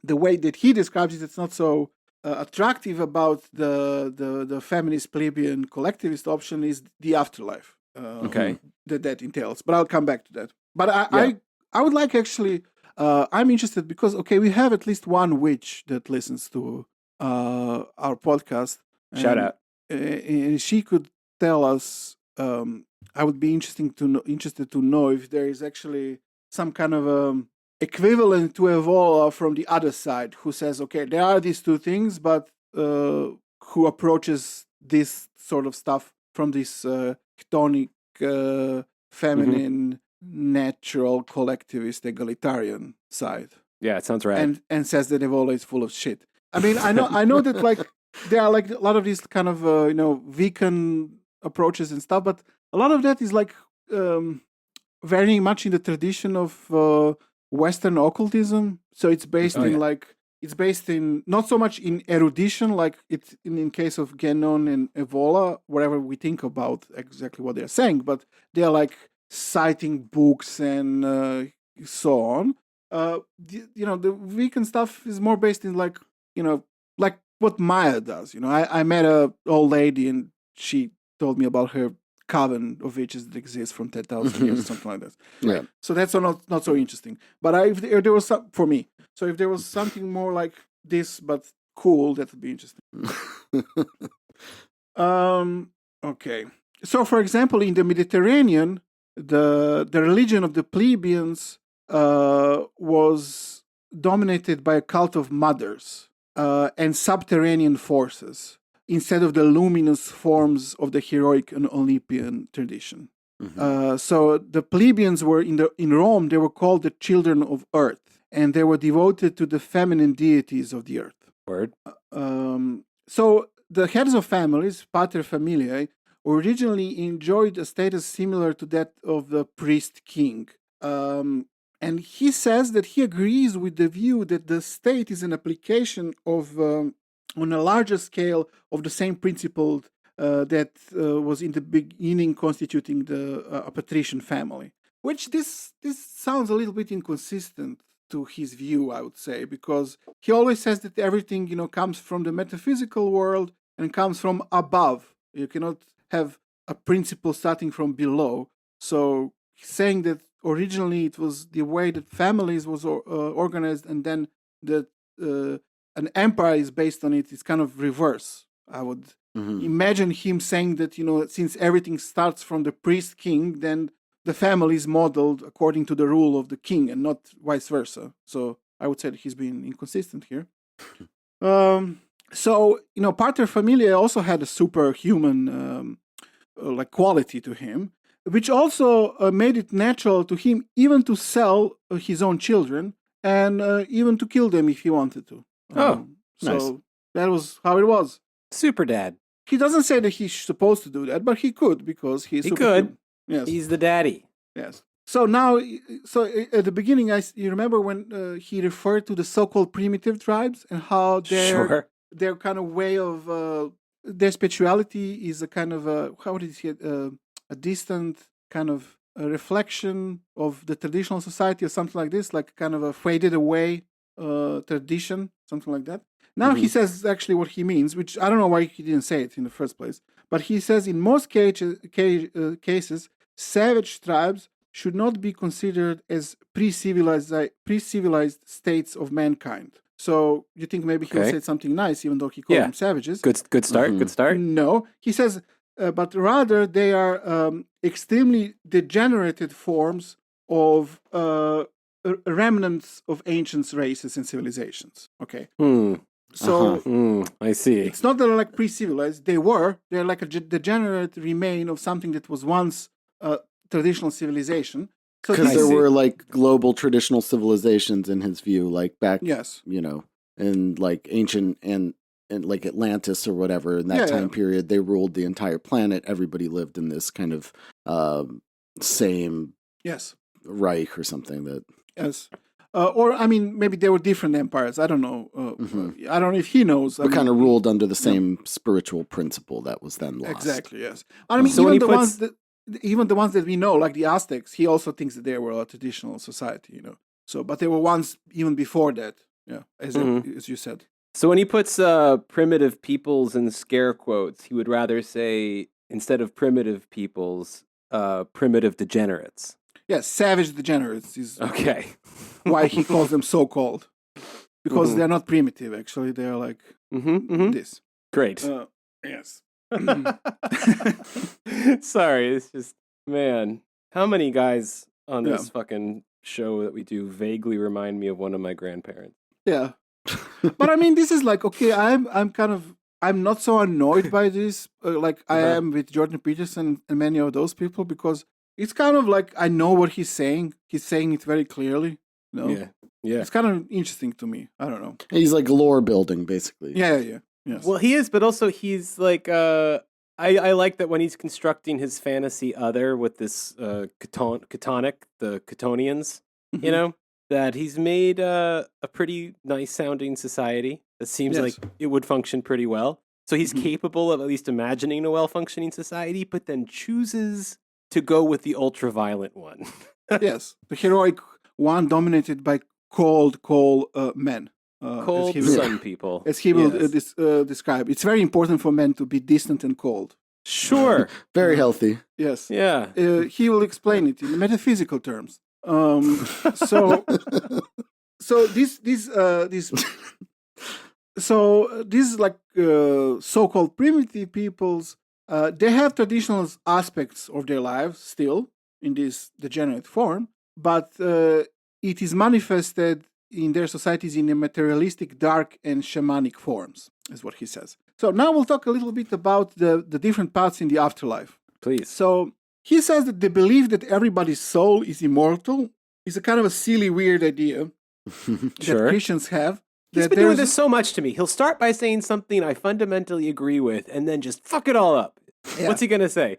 the way that he describes it, it's not so attractive about the feminist plebeian collectivist option is the afterlife. That entails, but I'll come back to that. But I would like actually. I'm interested because we have at least one witch that listens to our podcast. Shout out. And she could tell us. I would be interested to know if there is actually some kind of equivalent to Evola from the other side, who says, okay, there are these two things, but who approaches this sort of stuff from this chthonic, feminine, natural, collectivist, egalitarian side. Yeah, it sounds right. And says that Evola is full of shit. I mean, I know that like there are like a lot of these kind of Wiccan approaches and stuff, but a lot of that is like very much in the tradition of Western occultism. So it's based it's based in not so much in erudition, like it's in case of Genon and Evola, whatever we think about exactly what they're saying, but they're like citing books and so on. The Wiccan stuff is more based in like what Maya does. I met a old lady and she told me about her coven of witches that exists from 10,000 years, something like that. Yeah. So that's not so interesting. But if there was for me, so if there was something more like this but cool, that would be interesting. Okay. So, for example, in the Mediterranean, the religion of the plebeians was dominated by a cult of mothers and subterranean forces, instead of the luminous forms of the heroic and Olympian tradition. So the plebeians were in Rome, they were called the children of earth, and they were devoted to the feminine deities of the earth. Word. So the heads of families, pater familiae, originally enjoyed a status similar to that of the priest king. And he says that he agrees with the view that the state is an application of on a larger scale of the same principle that was in the beginning constituting a patrician family. Which this sounds a little bit inconsistent to his view, I would say, because he always says that everything comes from the metaphysical world and comes from above. You cannot have a principle starting from below. So saying that originally it was the way that families was organized, and then that an empire is based on it is kind of reverse. I would imagine him saying that, since everything starts from the priest king, then the family is modeled according to the rule of the king and not vice versa. So I would say that he's been inconsistent here. So, pater familiae also had a superhuman quality to him, which also made it natural to him even to sell his own children and even to kill them if he wanted to. So nice. That was how it was. Super dad. He doesn't say that he's supposed to do that, but he could because he's he could. Yes. He's the daddy. Yes. So now, at the beginning, you remember when he referred to the so-called primitive tribes and how their kind of way of their spirituality is a kind of a distant kind of a reflection of the traditional society or something like this, like kind of a faded away tradition, something like that. Now he says actually what he means, which I don't know why he didn't say it in the first place, but he says in most cases, savage tribes should not be considered as pre-civilized states of mankind. So you think maybe he'll say something nice, even though he called them savages. Good start. Good start. No, he says, but rather they are extremely degenerated forms of remnants of ancient races and civilizations. Okay. So I see. It's not that they're like pre-civilized. They're like a degenerate remain of something that was once traditional civilization. Because there were like global traditional civilizations in his view, like back, in like ancient and like Atlantis or whatever, in that time period, they ruled the entire planet. Everybody lived in this kind of same Reich or something that. Yes. Or, I mean, maybe there were different empires. I don't know. I don't know if he knows. But kind of ruled under the same spiritual principle that was then lost. Exactly, yes. I mean, so even even the ones that we know, like the Aztecs, he also thinks that they were a traditional society, So, but there were ones even before that, as you said. So when he puts primitive peoples in scare quotes, he would rather say, instead of primitive peoples, primitive degenerates. Yes, savage degenerates is okay. why he calls them so-called. Because they're not primitive, actually. They're like this. Great. Yes. Sorry, it's just, man, how many guys on this fucking show that we do vaguely remind me of one of my grandparents? Yeah. But I mean, this is like, okay, I'm not so annoyed by this, like I am with Jordan Peterson and many of those people, because it's kind of like I know what he's saying. He's saying it very clearly. Yeah. It's kind of interesting to me. I don't know. He's like lore building, basically. Yeah. Yes. Well, he is, but also he's like, I like that when he's constructing his fantasy other with this Chthonic, the Chthonians, that he's made a pretty nice sounding society that seems like it would function pretty well. So he's capable of at least imagining a well-functioning society, but then chooses to go with the ultra-violent one. Yes, the heroic one dominated by cold men. Cold sun people. As he will describe. It's very important for men to be distant and cold. Sure. Very healthy. Yes. Yeah. He will explain it in metaphysical terms. So these like so-called primitive peoples, they have traditional aspects of their lives still in this degenerate form, but it is manifested in their societies in a materialistic, dark, and shamanic forms, is what he says. So now we'll talk a little bit about the different paths in the afterlife. Please. So he says that the belief that everybody's soul is immortal is a kind of a silly, weird idea that Christians have. He's been doing this so much to me. He'll start by saying something I fundamentally agree with and then just fuck it all up. Yeah. What's he going to say?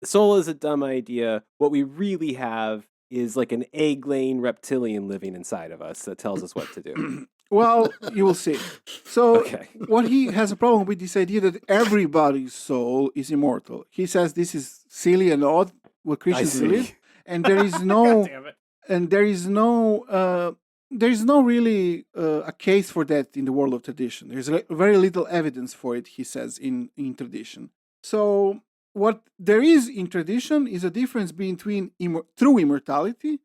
Soul is a dumb idea. What we really have is like an egg-laying reptilian living inside of us that tells us what to do. Well, you will see. So what he has a problem with this idea that everybody's soul is immortal. He says this is silly and odd, what Christians believe. And there is no there is no really a case for that in the world of tradition. There's very little evidence for it, he says, in tradition. So what there is in tradition is a difference between true immortality,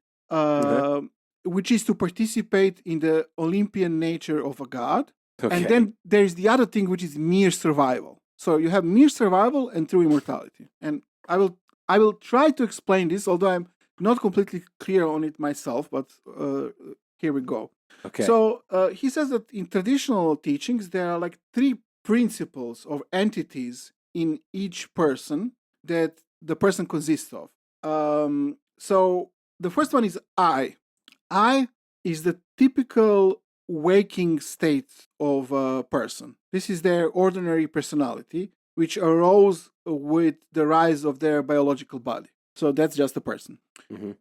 which is to participate in the Olympian nature of a god. Okay. And then there's the other thing, which is mere survival. So you have mere survival and true immortality. And I will try to explain this, although I'm not completely clear on it myself, but here we go. Okay. So he says that in traditional teachings, there are like three principles of entities in each person that the person consists of. So the first one is I. I is the typical waking state of a person. This is their ordinary personality, which arose with the rise of their biological body. So that's just a person. Mm-hmm.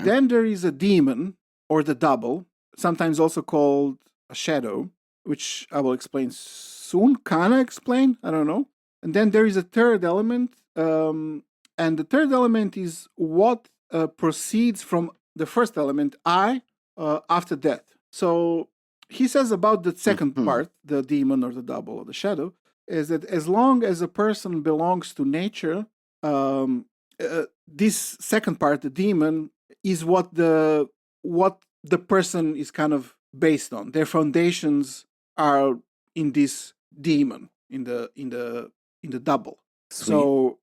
Then there is a demon, or the double, sometimes also called a shadow, which I will explain soon. Can I explain? I don't know. And then there is a third element, and the third element is what proceeds from the first element, I, after death. So he says about the second part, the demon or the double or the shadow, is that as long as a person belongs to nature, this second part, the demon, is what the person is kind of based on. Their foundations are in this demon, in the double. Sweet. So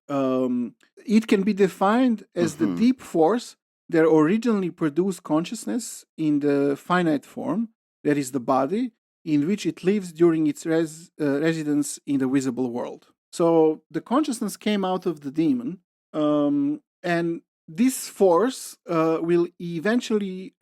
it can be defined as the deep force that originally produced consciousness in the finite form, that is the body, in which it lives during its residence in the visible world. So the consciousness came out of the demon, and this force will eventually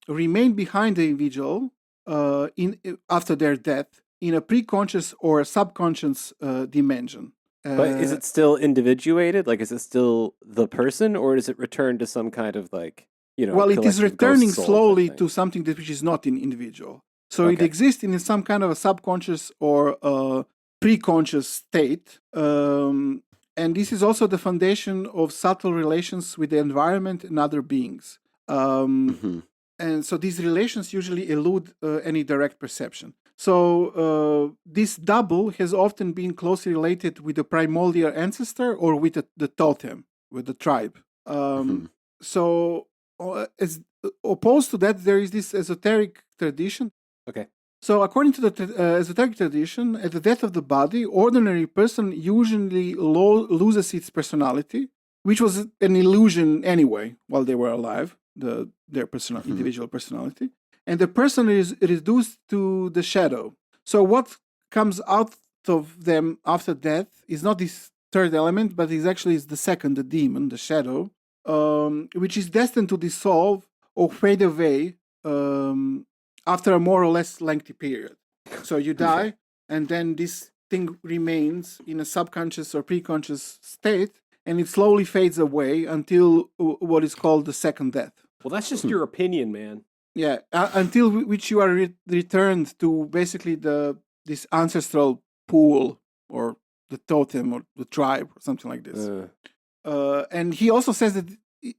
remain behind the individual after their death in a pre-conscious or a subconscious dimension. But is it still individuated? Like, is it still the person, or does it return to some kind of Well, it is returning slowly to something which is not an individual. So it exists in some kind of a subconscious or a pre-conscious state, And this is also the foundation of subtle relations with the environment and other beings. And so these relations usually elude any direct perception. So this double has often been closely related with the primordial ancestor or with the totem, with the tribe. So as opposed to that, there is this esoteric tradition. Okay. So according to the esoteric tradition, at the death of the body, ordinary person usually loses its personality, which was an illusion anyway while they were alive, their individual personality. And the person is reduced to the shadow. So what comes out of them after death is not this third element, but is actually the second, the demon, the shadow, which is destined to dissolve or fade away after a more or less lengthy period. So you die, and then this thing remains in a subconscious or preconscious state, and it slowly fades away until what is called the second death. Well, that's just your opinion, man. Yeah, until which you are returned to basically this ancestral pool or the totem or the tribe or something like this. And he also says that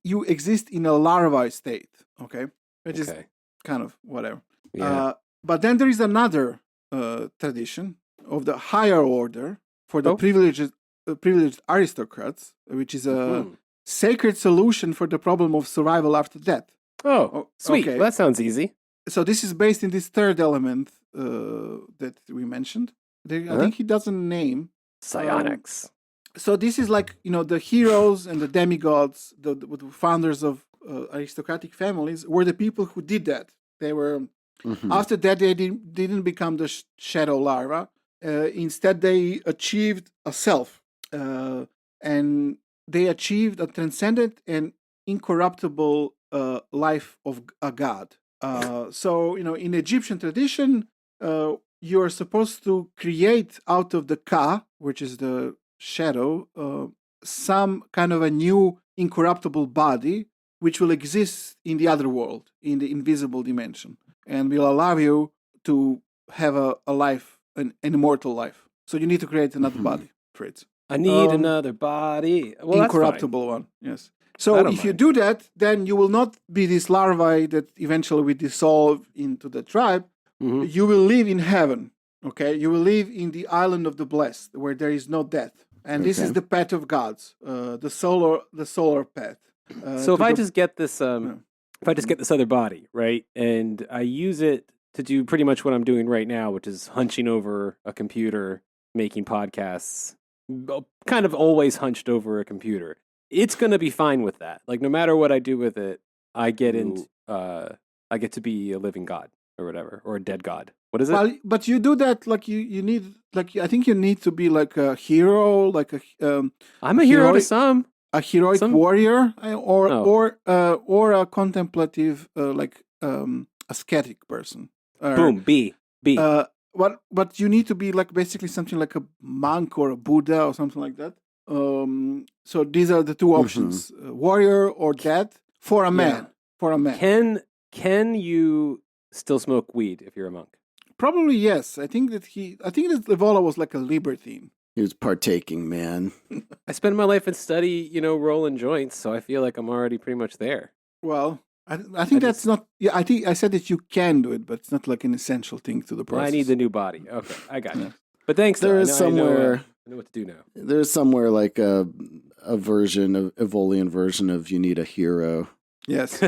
you exist in a larvae state, okay? Which is kind of whatever. Yeah. But then there is another tradition of the higher order for the privileged aristocrats, which is a sacred solution for the problem of survival after death. Oh, sweet. Okay. Well, that sounds easy. So this is based in this third element that we mentioned. I think he doesn't name. Psionics. So this is like, the heroes and the demigods, the founders of aristocratic families were the people who did that. They were, after that, they didn't become the shadow larva. Instead, they achieved a self. And they achieved a transcendent and incorruptible life of a god. So, in Egyptian tradition, you are supposed to create out of the Ka, which is the shadow, some kind of a new incorruptible body, which will exist in the other world, in the invisible dimension, and will allow you to have a life, an immortal life. So you need to create another body for it. I need another body. Well, incorruptible one, yes. So if you do that, then you will not be this larvae that eventually will dissolve into the tribe. You will live in heaven, okay? You will live in the island of the blessed, where there is no death. And this is the path of gods, the solar path. So if I just get this, other body, right, and I use it to do pretty much what I'm doing right now, which is hunching over a computer, making podcasts, kind of always hunched over a computer. It's going to be fine with that. Like, no matter what I do with it, I get to be a living god or whatever, or a dead god. What is it? Well, but you do that like you need, like, I think you need to be like a hero, like I'm a hero to some. A heroic warrior, or a contemplative, ascetic person. Boom, B. But you need to be like basically something like a monk or a Buddha or something like that. So these are the two options: warrior or dead for a man. For a man. Can you still smoke weed if you're a monk? Probably yes. I think that Evola was like a libertine. He was partaking, man. I spend my life in study, rolling joints, so I feel like I'm already pretty much there. Well, I think that's not. Yeah, I think I said that you can do it, but it's not like an essential thing to the process. Well, I need the new body. Okay, I got you. But thanks. There is somewhere. I know what to do now. There's somewhere like a version of Evolian version of you need a hero. Yes.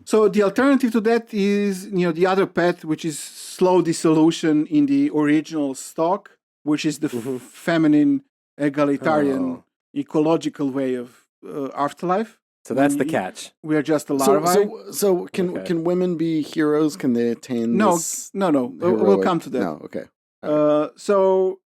So the alternative to that is, the other path, which is slow dissolution in the original stock, which is the feminine, egalitarian, ecological way of afterlife. So that's the catch. We are just a larvae. So can women be heroes? Can they attain this? No. We'll come to that. No, okay. So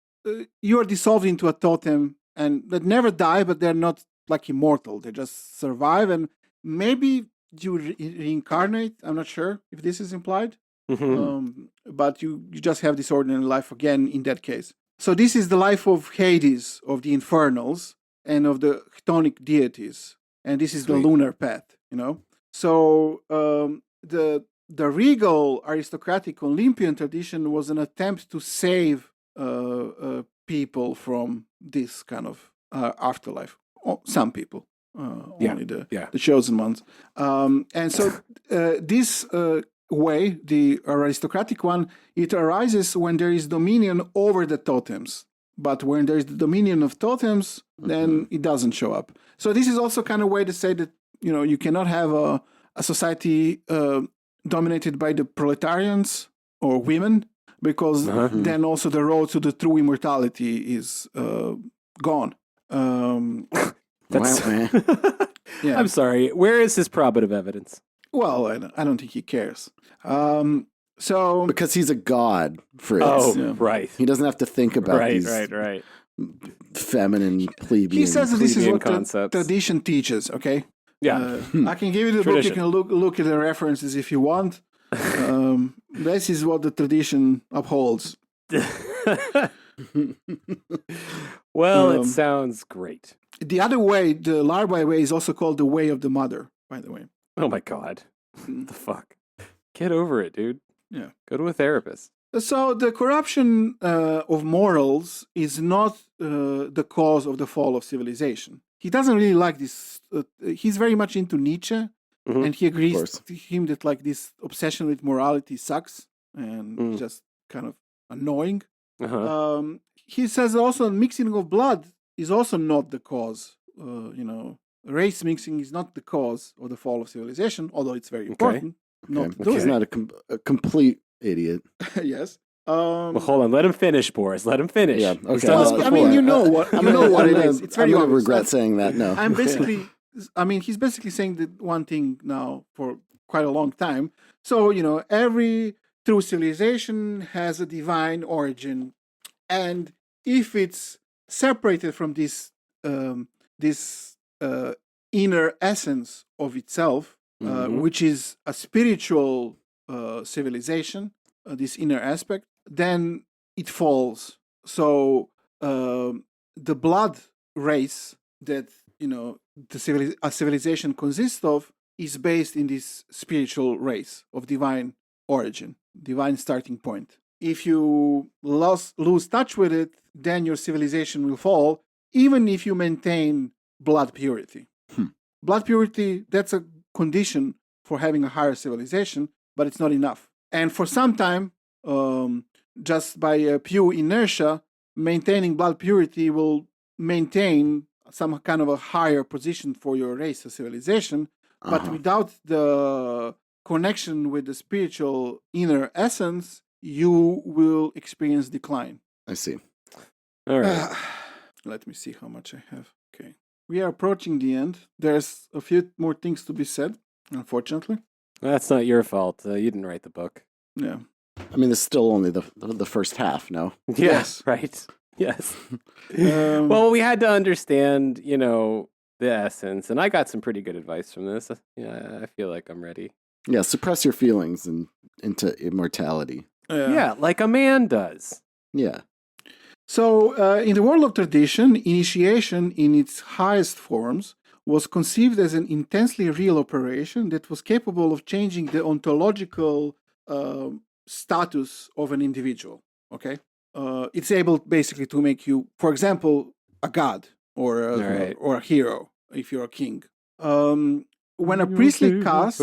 you are dissolved into a totem, and that never die, but they're not like immortal. They just survive, and maybe you reincarnate. I'm not sure if this is implied, but you just have this ordinary life again in that case. So this is the life of Hades, of the infernals, and of the chthonic deities, and this is the lunar path. So the regal aristocratic Olympian tradition was an attempt to save people from this kind of afterlife. Some people, only the chosen ones. And so this way, the aristocratic one, it arises when there is dominion over the totems. But when there is the dominion of totems, then it doesn't show up. So this is also kind of a way to say that, you cannot have a society dominated by the proletarians or women, because then also the road to the true immortality is gone. That's Yeah. I'm sorry. Where is his probative evidence? Well, I don't think he cares. So Because he's a god, Fritz. Oh, right. He doesn't have to think about these Right. feminine plebeian. he says that this is plebeian what the concepts. tradition teaches, okay? Yeah. I can give you the book. You Tradition. can look at the references if you want. This is what the tradition upholds. Well, it sounds great. The other way, the Larbai way, is also called the way of the mother, by the way. Oh my god. What the fuck? Get over it, dude. Yeah. Go to a therapist. So the corruption of morals is not the cause of the fall of civilization. He doesn't really like this. He's very much into Nietzsche, and he agrees with him that like this obsession with morality sucks and just kind of annoying. He says also mixing of blood is also not the cause. Race mixing is not the cause of the fall of civilization, although it's very important. He's not a complete idiot. Yes. Well, hold on. Let him finish, Boris. Let him finish. Yeah. He's Okay. done this I before. mean, you know what it is. It's very I'm gonna obvious. regret saying that. No. I'm basically. I mean, he's basically saying the one thing now for quite a long time. So every true civilization has a divine origin, and if it's separated from this inner essence of itself, which is a spiritual civilization, this inner aspect, then it falls. So the blood race that a civilization consists of is based in this spiritual race of divine origin, divine starting point. If you lose touch with it, then your civilization will fall, even if you maintain blood purity. Blood purity, that's a condition for having a higher civilization, but it's not enough. And for some time, just by pure inertia, maintaining blood purity will maintain some kind of a higher position for your race or civilization, but without the connection with the spiritual inner essence, you will experience decline. I see. All right. Let me see how much I have. Okay. We are approaching the end. There's a few more things to be said, unfortunately. That's not your fault. You didn't write the book. Yeah. I mean, this is still only the first half. No. Yes. Right. Yes. Well, we had to understand, the essence, and I got some pretty good advice from this. Yeah, I feel like I'm ready. Yeah. Suppress your feelings and into immortality. Yeah, like a man does. Yeah. So, in the world of tradition, initiation in its highest forms was conceived as an intensely real operation that was capable of changing the ontological status of an individual. Okay? It's able basically to make you, for example, a god or a hero if you're a king. When a priestly caste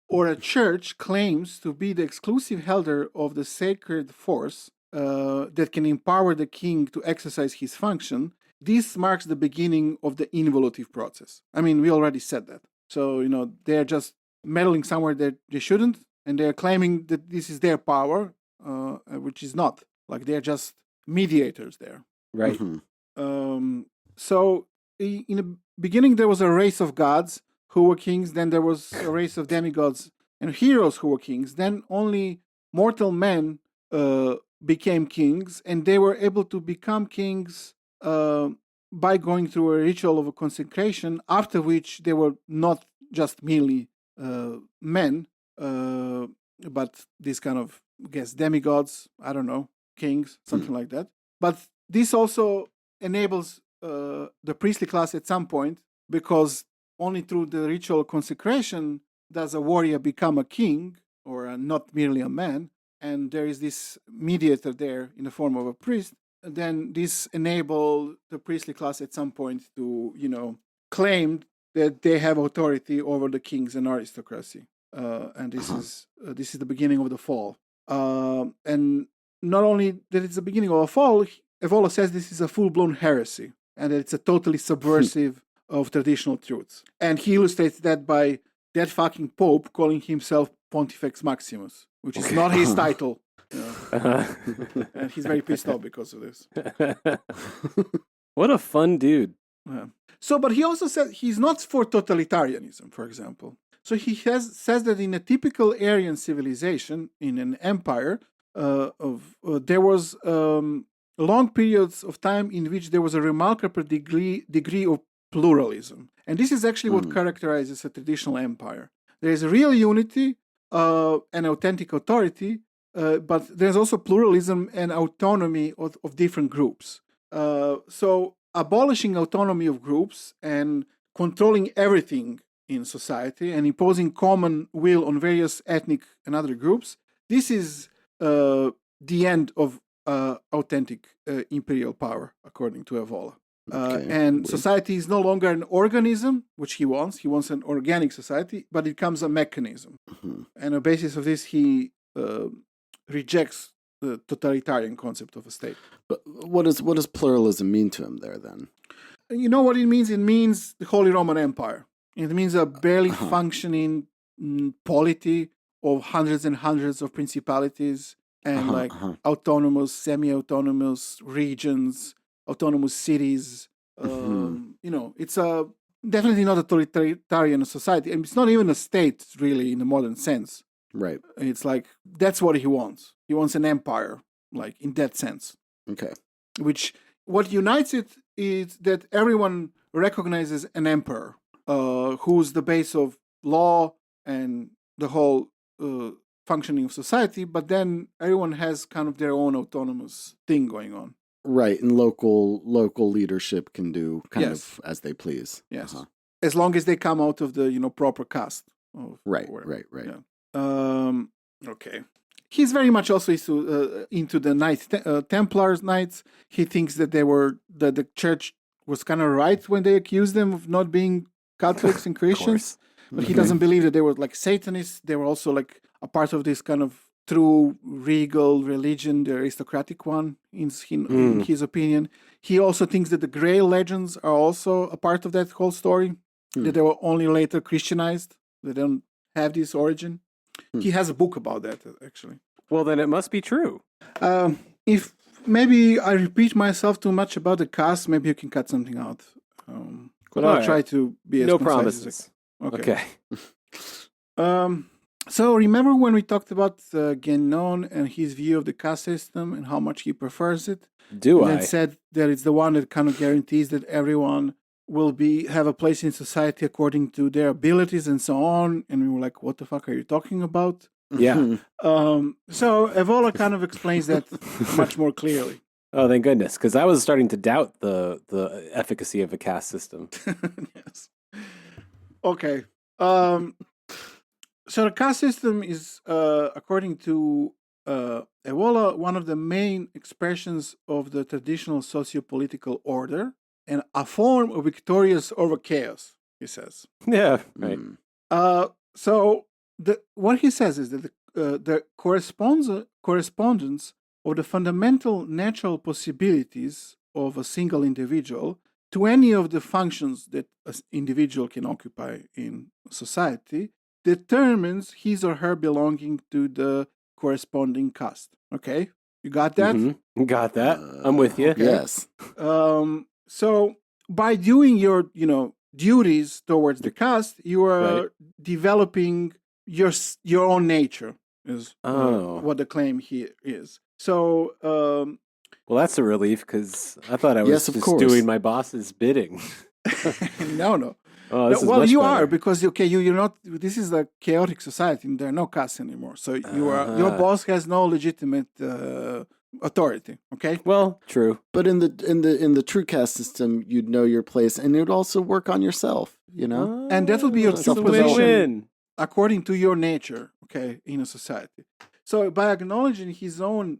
or a church claims to be the exclusive holder of the sacred force that can empower the king to exercise his function, this marks the beginning of the involutive process. I mean, we already said that. So, they're just meddling somewhere that they shouldn't, and they're claiming that this is their power, which is not. Like, they're just mediators there. Right. So, in the beginning, there was a race of gods who were kings. Then there was a race of demigods and heroes who were kings. Then only mortal men became kings, and they were able to become kings by going through a ritual of a consecration, after which they were not just merely men, but this kind of, I guess, demigods, I don't know, kings, something like that. But this also enables the priestly class at some point, because only through the ritual consecration does a warrior become a king, or not merely a man. And there is this mediator there in the form of a priest. then this enabled the priestly class at some point to, claim that they have authority over the kings and aristocracy. And this is the beginning of the fall. And not only that it's the beginning of a fall, Evola says this is a full-blown heresy and that it's a totally subversive of traditional truths. And he illustrates that by that fucking Pope calling himself Pontifex Maximus, which is not his title. And he's very pissed off because of this. What a fun dude. Yeah. So, but he also said he's not for totalitarianism, for example. So he says that in a typical Aryan civilization, in an empire, there was long periods of time in which there was a remarkable degree of pluralism. And this is actually what characterizes a traditional empire. There is a real unity and authentic authority, but there's also pluralism and autonomy of different groups. So abolishing autonomy of groups and controlling everything in society and imposing common will on various ethnic and other groups, this is the end of authentic imperial power, according to Evola. And society is no longer an organism, which he wants. He wants an organic society, but it becomes a mechanism. And on the basis of this, he rejects the totalitarian concept of a state. But what does pluralism mean to him there, then? You know what it means? It means the Holy Roman Empire. It means a barely functioning polity of hundreds and hundreds of principalities and autonomous, semi-autonomous regions, autonomous cities. It's definitely not a totalitarian society. And it's not even a state, really, in the modern sense. Right. It's like, that's what he wants. He wants an empire, like, in that sense. Okay. Which, what unites it is that everyone recognizes an emperor, who's the base of law and the whole functioning of society, but then everyone has kind of their own autonomous thing going on. Right, and local leadership can do kind of as they please. Yes, as long as they come out of the proper caste. Right. Yeah. Okay. He's very much also into the Knights Templars Knights. He thinks that the church was kind of right when they accused them of not being Catholics and Christians, but he doesn't believe that they were like Satanists. They were also like a part of this kind of true regal religion, the aristocratic one, in his opinion. He also thinks that the Grail legends are also a part of that whole story, that they were only later Christianized. They don't have this origin. He has a book about that, actually. Well, then it must be true. If maybe I repeat myself too much about the cast, maybe you can cut something out. But I'll try to be as no concise promises. Okay. So remember when we talked about Guénon and his view of the caste system and how much he prefers it? And said that it's the one that kind of guarantees that everyone will have a place in society according to their abilities and so on. And we were like, what the fuck are you talking about? Yeah. So Evola kind of explains that much more clearly. Oh, thank goodness, because I was starting to doubt the efficacy of a caste system. Yes. Okay. So the caste system is, according to Evola, one of the main expressions of the traditional socio-political order and a form of victorious over chaos, he says. Yeah, right. So what he says is that the correspondence of the fundamental natural possibilities of a single individual to any of the functions that an individual can occupy in society determines his or her belonging to the corresponding caste. Okay? You got that? Mm-hmm. Got that. I'm with you. Okay. Yes. So by doing your, duties towards the caste, you are developing your own nature, is what the claim here is. So, well, that's a relief because I thought I was just doing my boss's bidding. No. Oh, this is well, much you better. are, because you're not. This is a chaotic society, and there are no castes anymore. So your boss has no legitimate authority. Okay. Well, true. But in the true caste system, you'd know your place, and you'd also work on yourself. And that would be your true position according to your nature. Okay, in a society. So by acknowledging his own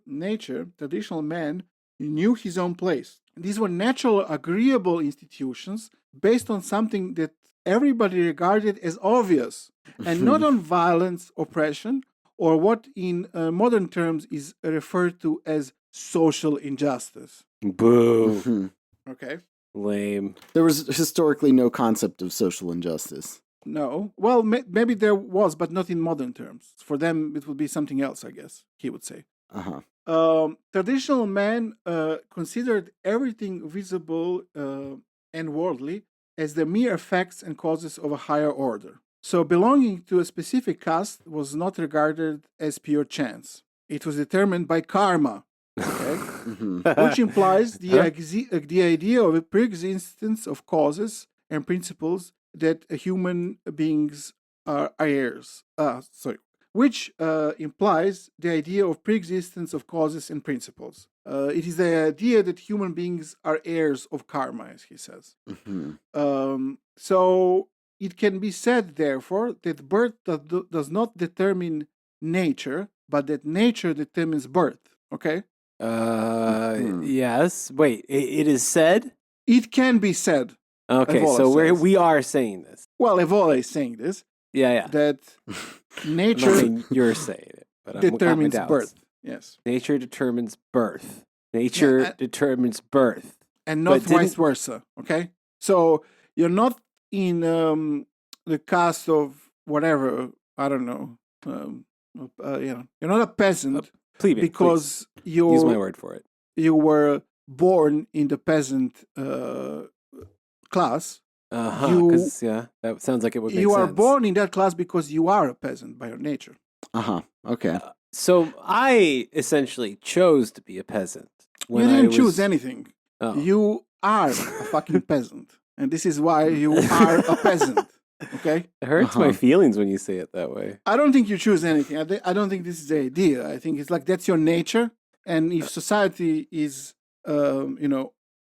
nature, traditional man knew his own place. These were natural, agreeable institutions based on something that everybody regarded as obvious, and not on violence, oppression, or what in modern terms is referred to as social injustice. Boo. Okay. Lame. There was historically no concept of social injustice. No. Well, maybe there was, but not in modern terms. For them, it would be something else, I guess, he would say. Traditional man considered everything visible and worldly as the mere effects and causes of a higher order. So belonging to a specific caste was not regarded as pure chance. It was determined by karma, okay? Which implies the idea of a pre-existence of causes and principles that human beings are heirs. Which implies the idea of pre-existence of causes and principles. It is the idea that human beings are heirs of karma, as he says. So it can be said, therefore, that birth does not determine nature, but that nature determines birth. Okay? Yes. Wait, it is said? It can be said. Okay, Evola so says. we are saying this. Well, Evola is saying this. Yeah. That I'm not nature saying you're saying it, but I'm determines got my birth. doubts. Yes. Nature determines birth. Nature determines birth. And not But vice versa. Okay? So you're not in the caste of whatever, I don't know. You're not a peasant Plebeian, because please. Use my word for it. You were born in the peasant class. Because that sounds like it would make sense. You are born in that class because you are a peasant by your nature. Okay. So I essentially chose to be a peasant. You didn't choose anything. Oh. You are a fucking peasant. And this is why you are a peasant. Okay? It hurts my feelings when you say it that way. I don't think you choose anything. I don't think this is the idea. I think it's like that's your nature. And if society is,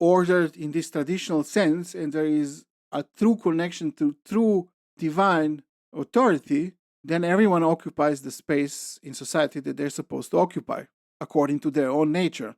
ordered in this traditional sense, and there is a true connection to true divine authority, then everyone occupies the space in society that they're supposed to occupy according to their own nature.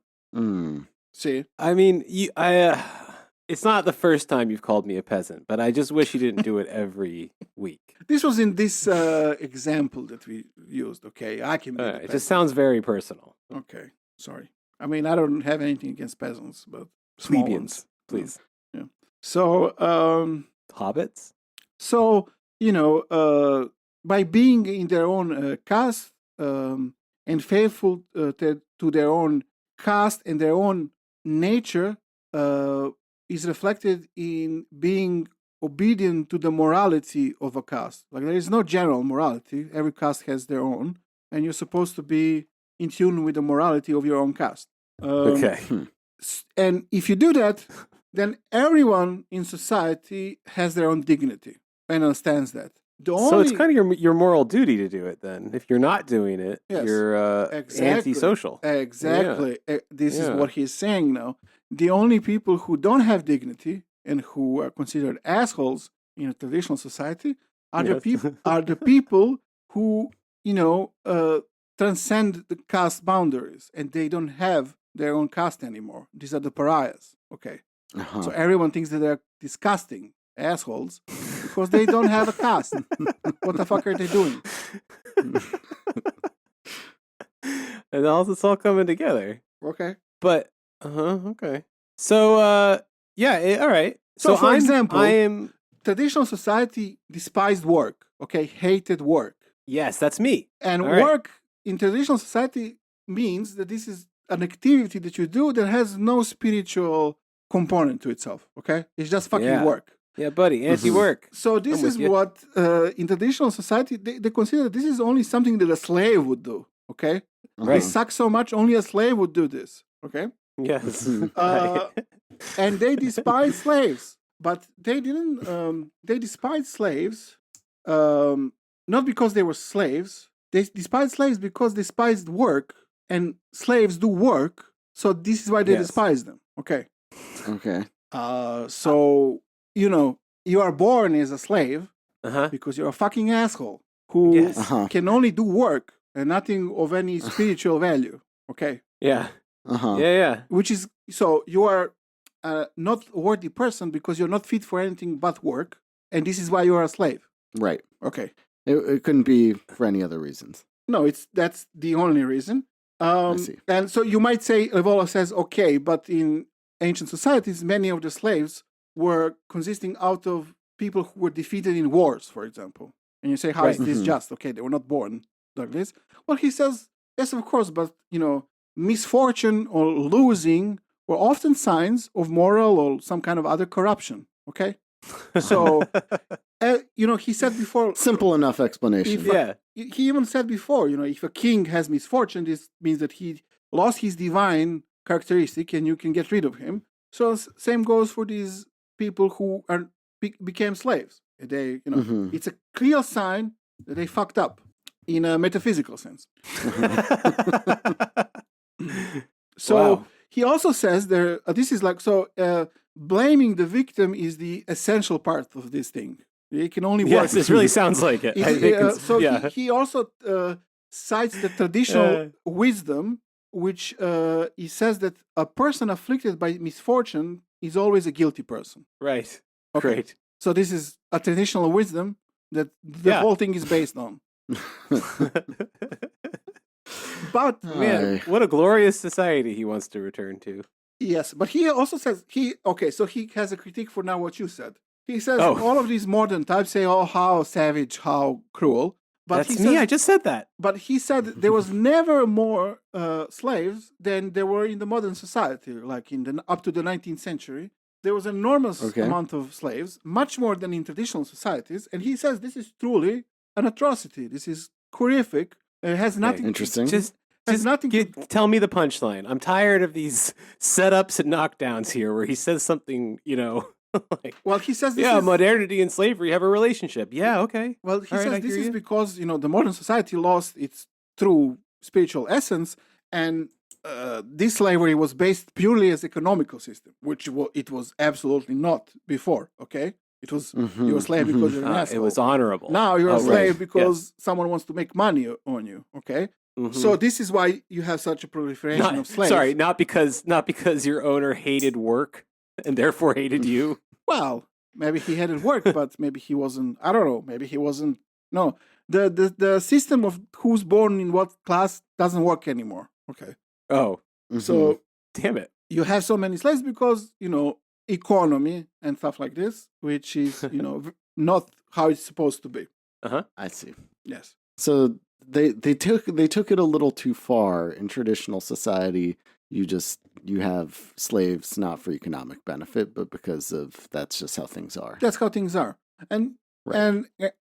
See? I mean, it's not the first time you've called me a peasant, but I just wish you didn't do it every week. This was in this example that we used, okay? I can be the It peasant. just sounds very personal. Okay, sorry. I mean, I don't have anything against peasants, but small Plebeians, ones. please. Yeah. So, Hobbits? So, by being in their own caste and faithful to their own caste and their own nature is reflected in being obedient to the morality of a caste. Like, there is no general morality. Every caste has their own, and you're supposed to be in tune with the morality of your own caste. Okay. And if you do that, then everyone in society has their own dignity and understands that. So it's kind of your moral duty to do it then. If you're not doing it, you're antisocial. Exactly. Yeah. This is what he's saying now. The only people who don't have dignity and who are considered assholes in a traditional society are the people who, transcend the caste boundaries, and they don't have their own caste anymore. These are the pariahs. Okay. So everyone thinks that they're disgusting assholes because they don't have a caste. What the fuck are they doing? And it's all coming together. Okay. But okay. So all right. So for example, traditional society despised work. Okay, hated work. Yes, that's me. And work in traditional society means that this is an activity that you do that has no spiritual component to itself. Okay, it's just fucking work. Yeah, buddy, anti-work. So this is what in traditional society they consider this is only something that a slave would do. Okay, They suck so much only a slave would do this. Okay. Yes. And they despise slaves, but they didn't. They despised slaves, not because they were slaves. They despised slaves because they despised work, and slaves do work. So this is why they despise them. Okay. Okay. So you are born as a slave because you're a fucking asshole who can only do work and nothing of any spiritual value. Okay. Yeah. Yeah. Which is, so you are not a worthy person because you're not fit for anything but work, and this is why you are a slave. Right. Okay. It couldn't be for any other reasons. No, that's the only reason. I see. And so you might say, Evola says, okay, but in ancient societies, many of the slaves were consisting out of people who were defeated in wars, for example. And you say, how is this just? Okay, they were not born like this. Well, he says, yes, of course, but, misfortune or losing were often signs of moral or some kind of other corruption, okay? So, he said before... Simple enough explanation. He even said before, if a king has misfortune, this means that he lost his divine characteristic and you can get rid of him. So, same goes for these people who became slaves. They, it's a clear sign that they fucked up in a metaphysical sense. So he also says this is like, blaming the victim is the essential part of this thing. It can only work. Yes, this really sounds like it. He also cites the traditional wisdom, which he says that a person afflicted by misfortune is always a guilty person. Right. Okay. Great. So this is a traditional wisdom that the whole thing is based on. But man, what a glorious society he wants to return to. Yes, but he also says so he has a critique for now what you said. He says all of these modern types say, "Oh, how savage, how cruel." But that's me. I just said that. But he said there was never more slaves than there were in the modern society, like up to the 19th century. There was an enormous amount of slaves, much more than in traditional societies. And he says this is truly an atrocity. This is horrific. It has nothing. Interesting. Tell me the punchline. I'm tired of these setups and knockdowns here, where he says something, well, he says modernity and slavery have a relationship. Yeah, okay. Well, he says this is because the modern society lost its true spiritual essence, and this slavery was based purely as economical system, which it was absolutely not before. Okay, it was you were a slave because you're an asshole. It was honorable. Now you're a slave because someone wants to make money on you. Okay. So this is why you have such a proliferation of slaves. Sorry, not because your owner hated work and therefore hated you. Well, maybe he hated work, but maybe he wasn't. I don't know. Maybe he wasn't. No, the system of who's born in what class doesn't work anymore. Okay. Oh, so damn it! You have so many slaves because economy and stuff like this, which is not how it's supposed to be. I see. Yes. So they took it a little too far. In traditional society, you have slaves not for economic benefit, but because of that's just how things are. That's how things are. And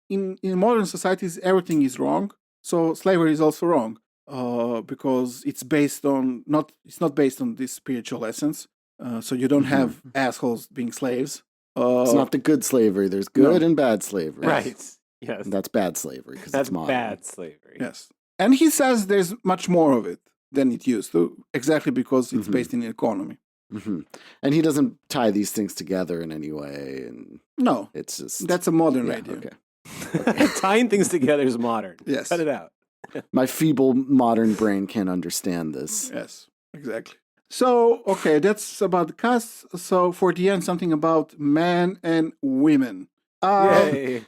in modern societies, everything is wrong. So slavery is also wrong because it's not based on this spiritual essence. So you don't have assholes being slaves. It's not the good slavery. There's good and bad slavery. Right. Yes. And that's bad slavery because it's modern. That's bad slavery. Yes. And he says there's much more of it than it used to, exactly because it's based in the economy. And he doesn't tie these things together in any way. And no. It's just... That's a modern idea. Okay. Tying things together is modern. Yes. Cut it out. My feeble modern brain can't understand this. Yes, exactly. So, okay, that's about the cast. So, for the end, something about men and women. Yay.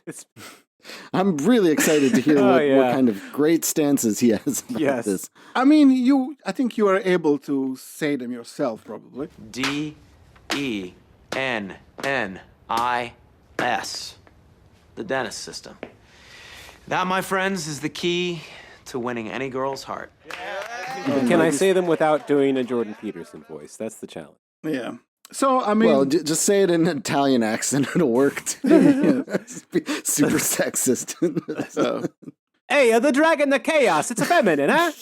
I'm really excited to hear what kind of great stances he has about this. I mean, I think you are able to say them yourself, probably. DENNIS. The Dennis system. That, my friends, is the key to winning any girl's heart. Can I say them without doing a Jordan Peterson voice? That's the challenge. Yeah. So, I mean... Well, just say it in an Italian accent. It'll work, too. Super sexist. So. Hey, the dragon, the chaos. It's a feminine, huh?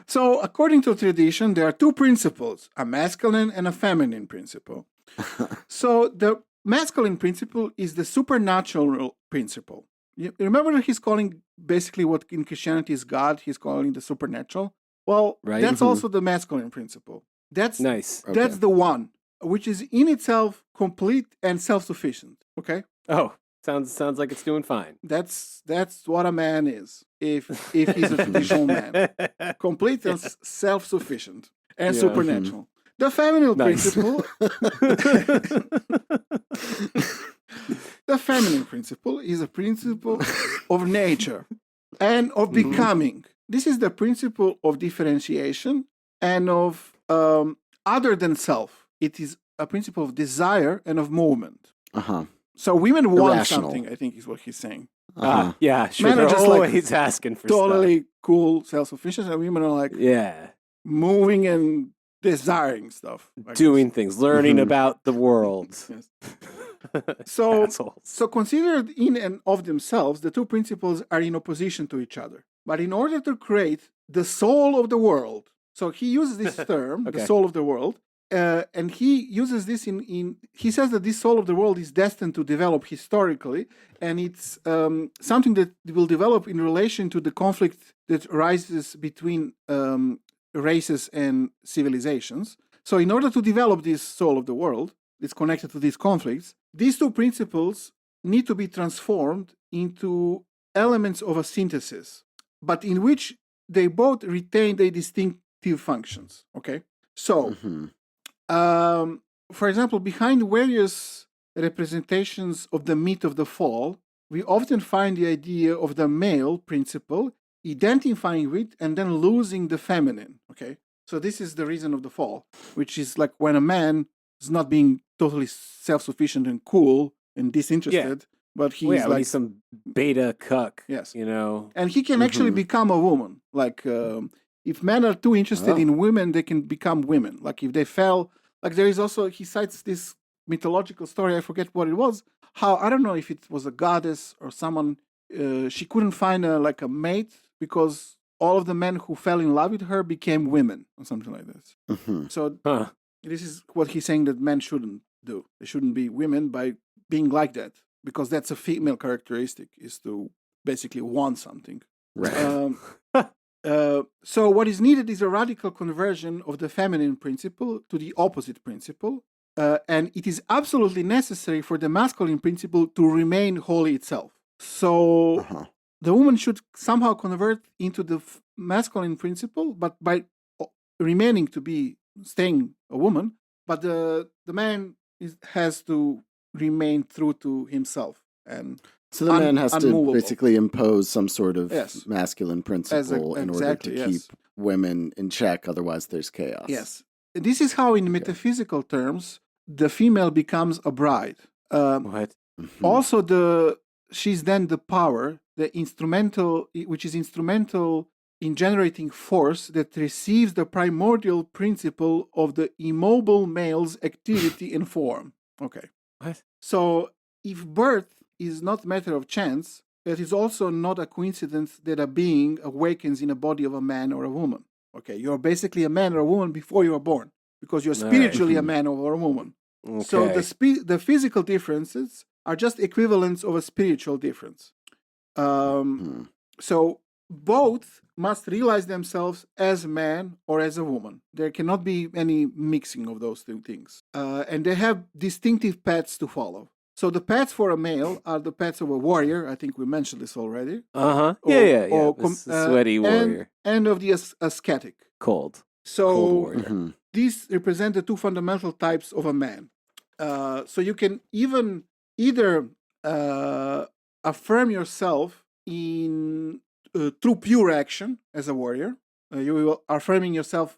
So, according to tradition, there are two principles, a masculine and a feminine principle. So, the masculine principle is the supernatural principle. You remember that he's calling basically what in Christianity is God, he's calling the supernatural? Well, that's also the masculine principle. That's nice. That's the one, which is in itself complete and self-sufficient. Okay? Oh, Sounds like it's doing fine. That's what a man is. If he's a traditional man, complete and self-sufficient and supernatural. The feminine principle. The feminine principle is a principle of nature and of becoming. This is the principle of differentiation and of other than self. It is a principle of desire and of movement. So women want something, I think is what he's saying. Yeah, sure. Men are just always asking for totally stuff. cool, self-sufficient, and women are like moving and desiring stuff. Doing things, learning about the world. Yes. So considered in and of themselves, the two principles are in opposition to each other. But in order to create the soul of the world, so he uses this term, the soul of the world, and he uses this he says that this soul of the world is destined to develop historically, and it's something that will develop in relation to the conflict that arises between races and civilizations. So in order to develop this soul of the world, it's connected to these conflicts, these two principles need to be transformed into elements of a synthesis, but in which they both retain their distinctive functions. Okay? So, for example, behind various representations of the myth of the fall, we often find the idea of the male principle identifying with and then losing the feminine. Okay? So this is the reason of the fall, which is like when a man is not being totally self-sufficient and cool and disinterested, but he's like he's some beta cuck. Yes, and he can actually become a woman. Like if men are too interested in women, they can become women. Like if they fell, like there is also, he cites this mythological story. I forget what it was. How, I don't know if it was a goddess or someone. She couldn't find a mate because all of the men who fell in love with her became women or something like this. So this is what he's saying that men shouldn't do. They shouldn't be women by being like that, because that's a female characteristic, is to basically want something. Right. So what is needed is a radical conversion of the feminine principle to the opposite principle, and it is absolutely necessary for the masculine principle to remain wholly itself. So the woman should somehow convert into the masculine principle, but by remaining to be staying a woman, but the man has to remain true to himself. And so the man has to basically impose some sort of masculine principle in order to keep women in check, otherwise there's chaos. Yes. This is how, in metaphysical terms, the female becomes a bride. What? Also, she's then the power, which is instrumental in generating force that receives the primordial principle of the immobile male's activity and form. Okay. What? So, if birth is not a matter of chance, it is also not a coincidence that a being awakens in a body of a man or a woman. Okay, you're basically a man or a woman before you are born, because you're spiritually a man or a woman. Okay. So the physical differences are just equivalents of a spiritual difference. So both must realize themselves as man or as a woman. There cannot be any mixing of those two things. And they have distinctive paths to follow. So the paths for a male are the paths of a warrior. I think we mentioned this already. Sweaty warrior. And of the ascetic. Cold So these represent the two fundamental types of a man. So you can either affirm yourself in through pure action as a warrior. You are affirming yourself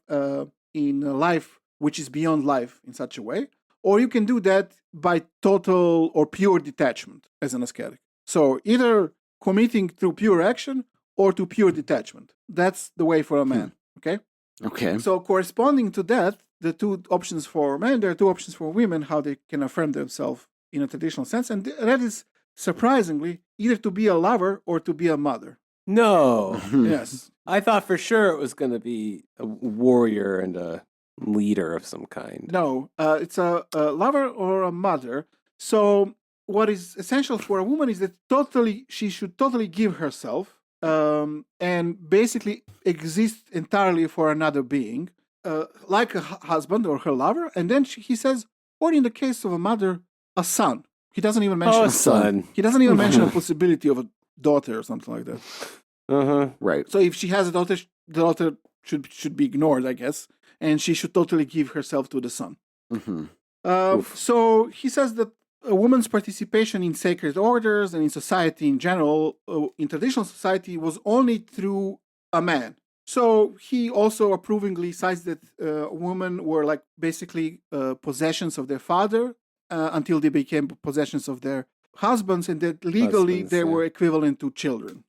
in a life which is beyond life in such a way. Or you can do that by total or pure detachment as an ascetic. So either committing through pure action or to pure detachment. That's the way for a man. Okay? Okay. So corresponding to that, the two options for men, there are two options for women, how they can affirm themselves in a traditional sense. And that is, surprisingly, either to be a lover or to be a mother. No. Yes. I thought for sure it was going to be a warrior and a leader of some kind. No, it's a lover or a mother. So what is essential for a woman is that she should totally give herself and basically exist entirely for another being, like a husband or her lover. And then he says, or in the case of a mother, a son. He doesn't even mention a son. He doesn't even mention a possibility of a daughter or something like that. Right. So if she has a daughter, the daughter should be ignored, I guess, and she should totally give herself to the son. So he says that a woman's participation in sacred orders and in society in general, in traditional society, was only through a man. So he also approvingly cites that women were like basically possessions of their father until they became possessions of their husbands, and that legally they were equivalent to children.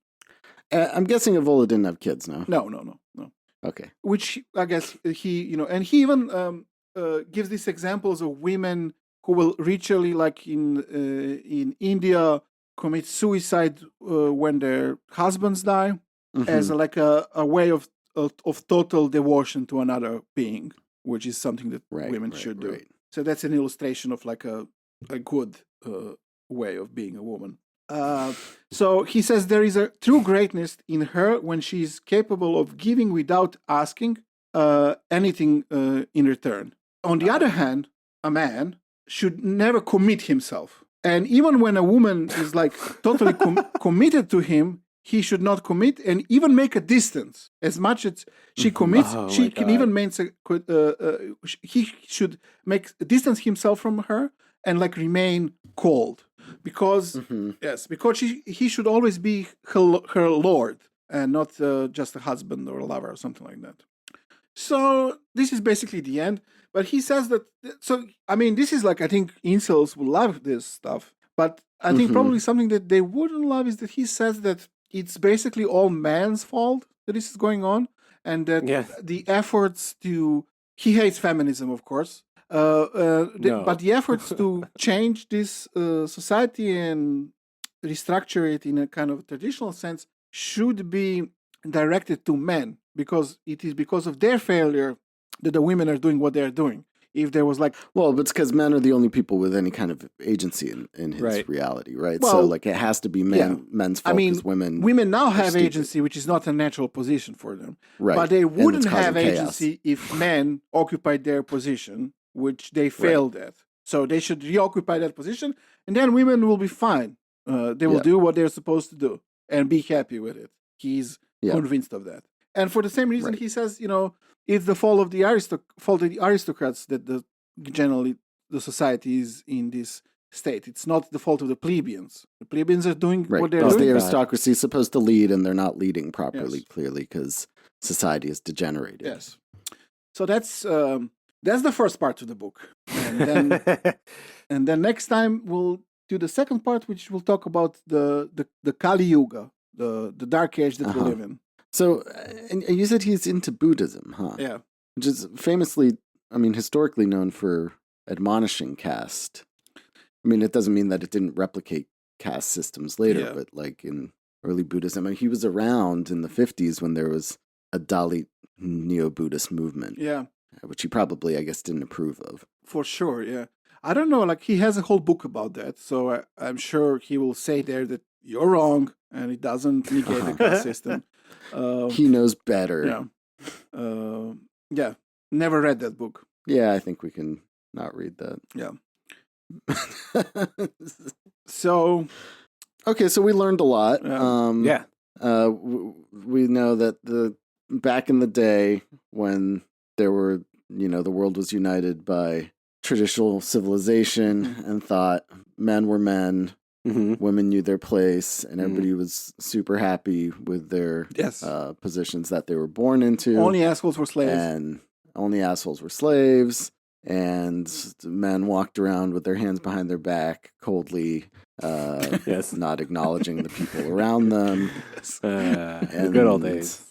I'm guessing Evola didn't have kids, no? No. Okay. Which I guess he, and he even gives these examples of women who will ritually, like in India, commit suicide when their husbands die, as like a way of total devotion to another being, which is something that women should do. Right. So that's an illustration of like a good way of being a woman. So he says there is a true greatness in her when she is capable of giving without asking anything in return. On the other hand, a man should never commit himself. And even when a woman is like totally committed to him, he should not commit and even make a distance. As much as she commits, she can even make he should distance himself from her and like remain cold. Because because he should always be her lord and not just a husband or a lover or something like that. So this is basically the end. But he says that, so I mean, this is like, I think incels will love this stuff. But I think probably something that they wouldn't love is that he says that it's basically all man's fault that this is going on, and that the efforts to, he hates feminism, of course. But the efforts to change this society and restructure it in a kind of traditional sense should be directed to men, because it is because of their failure that the women are doing what they're doing. If there was like... Well, but it's because men are the only people with any kind of agency in his reality, right? Well, so like it has to be men's fault, because women now have agency, which is not a natural position for them. Right. But they wouldn't have agency if men occupied their position, which they failed at. So they should reoccupy that position, and then women will be fine. They will do what they're supposed to do and be happy with it. He's convinced of that. And for the same reason, he says, it's the fault of the aristocrats that generally the society is in this state. It's not the fault of the plebeians. The plebeians are doing what they're doing. The aristocracy is supposed to lead, and they're not leading properly, clearly, because society is degenerated. Yes. So that's the first part of the book. And then next time we'll do the second part, which will talk about the Kali Yuga, the dark age that we live in. So, and you said he's into Buddhism, huh? Yeah. Which is famously, historically known for admonishing caste. It doesn't mean that it didn't replicate caste systems later, but like in early Buddhism, he was around in the 50s when there was a Dalit neo-Buddhist movement. Yeah. Which he probably, I guess, didn't approve of. For sure, yeah. I don't know, like he has a whole book about that, so I'm sure he will say there that you're wrong, and it doesn't negate the caste system. He knows better. Yeah. Never read that book. Yeah, I think we can not read that. Yeah. So. Okay, so we learned a lot. We know that back in the day when there were, the world was united by traditional civilization and thought men were men. Women knew their place, and everybody was super happy with their positions that they were born into. Only assholes were slaves. And men walked around with their hands behind their back, coldly, not acknowledging the people around them. The good old days.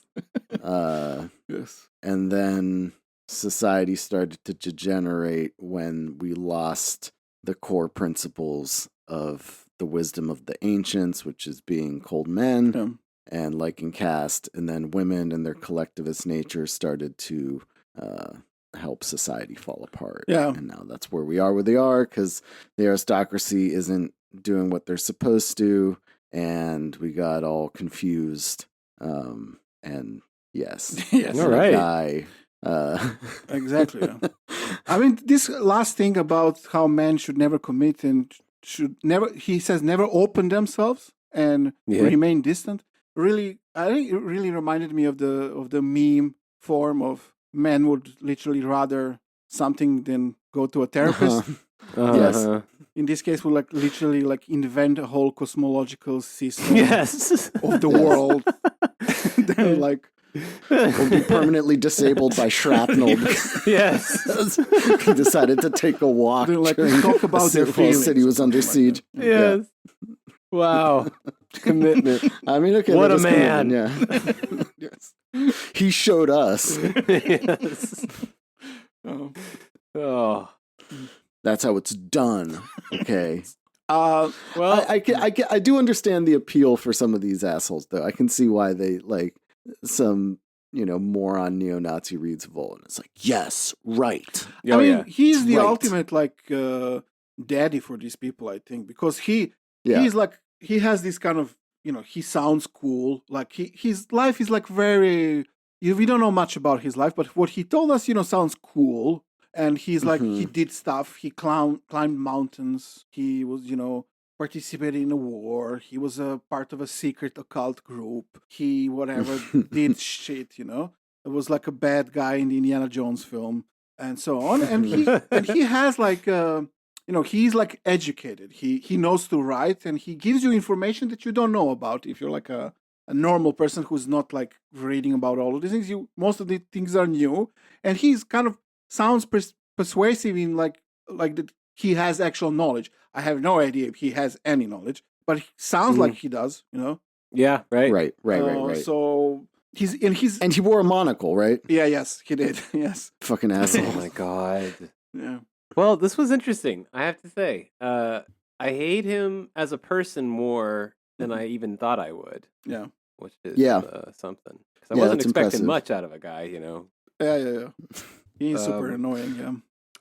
And then society started to degenerate when we lost the core principles of the wisdom of the ancients, which is being cold men and liking caste, and then women and their collectivist nature started to help society fall apart. And now that's where we are because the aristocracy isn't doing what they're supposed to, and we got all confused. And all right. Guy. Exactly. This last thing about how men should never commit and should never, he says, never open themselves and remain distant. Really, I think it really reminded me of the meme form of men would literally rather something than go to a therapist. Yes. In this case, we'll like literally like invent a whole cosmological system of the world. Then like will be permanently disabled by shrapnel. Yes. He decided to take a walk. Like talk about their the city was under siege. Yes. Wow. Commitment. I mean, okay. What a man. Yeah. Yes. He showed us. Yes. Oh. That's how it's done. Okay. Well, I do understand the appeal for some of these assholes, though. I can see why they like some, moron neo-Nazi reads Evola, and it's like, yes, right. I mean, he's the ultimate like daddy for these people, I think, because he's like he has this kind of he sounds cool. Like his life is like very. We don't know much about his life, but what he told us, sounds cool. And he's like, he did stuff. He climbed mountains. He was, participated in a war. He was a part of a secret occult group. He, did shit, It was like a bad guy in the Indiana Jones film and so on. And he has like, he's like educated. He knows to write and he gives you information that you don't know about. If you're like a normal person who's not like reading about all of these things, most of the things are new. And he's kind of sounds persuasive in like that he has actual knowledge. I have no idea if he has any knowledge, but he sounds like he does, Yeah, right. Right. So and he wore a monocle, right? Yeah, yes, he did. Yes. Fucking asshole. Oh my god. Yeah. Well, this was interesting, I have to say. I hate him as a person more than I even thought I would. Yeah. Which is something. Because I wasn't expecting much out of a guy, Yeah. He's super annoying, yeah.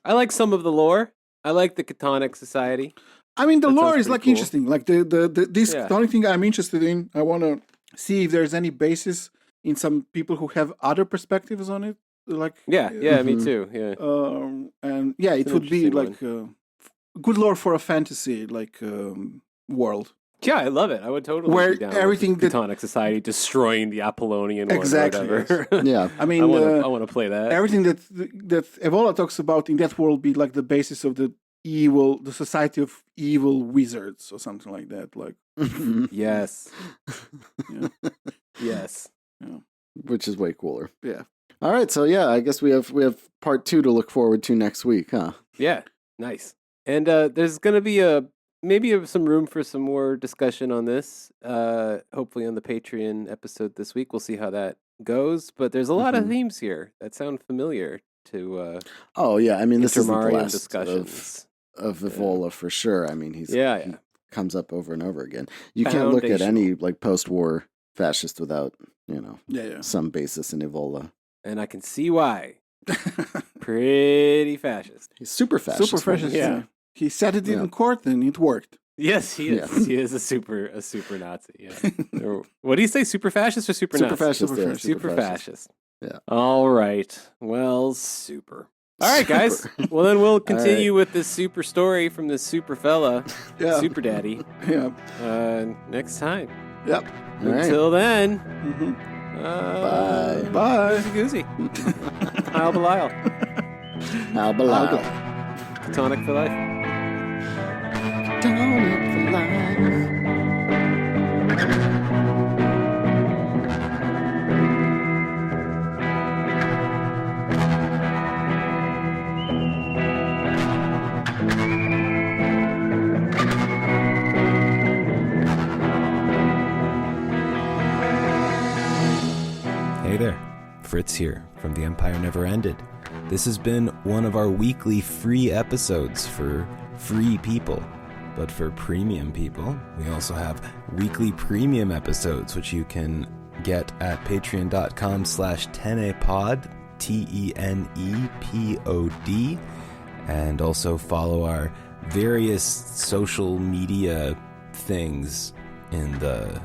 I like some of the lore. I like the Catonic Society. I mean, the lore is like cool. Interesting. Like this Catonic thing I'm interested in. I want to see if there's any basis in some people who have other perspectives on it. Like me too. Yeah. And yeah, it would be like good lore for a fantasy like world. Yeah, I love it. I would totally where be down everything with the Catonic Society destroying the Apollonian exactly. one or whatever. Yeah, I mean, I want to play that. Everything that Evola talks about in that world be like the basis of the society of evil wizards or something like that. Like, yes, yes, which is way cooler. Yeah. All right, so I guess we have part 2 to look forward to next week, huh? Yeah, nice. And there's gonna be maybe some room for some more discussion on this. Hopefully on the Patreon episode this week. We'll see how that goes. But there's a lot of themes here that sound familiar to. Oh yeah, I mean this is the last discussions of Evola for sure. I mean he comes up over and over again. You can't look at any like post-war fascist without some basis in Evola. And I can see why. Pretty fascist. He's super fascist. Super fascist. Yeah. He said it in court and it worked. Yes, he is. Yeah. He is a super Nazi. Yeah. What do you say? Super fascist or super Nazi? Super fascist. Yeah. All right. Well, super. All right, guys. Well, then we'll continue with this super story from this super fella, super daddy. Yeah. Next time. Yep. Until then. Bye. Bye. Goozy. Al Belial. Al Belial. Catonic for life. Catonic for life. Hey there, Fritz here from The Empire Never Ended. This has been one of our weekly free episodes for free people. But for premium people, we also have weekly premium episodes, which you can get at patreon.com/tenepod, TENEPOD, and also follow our various social media things in the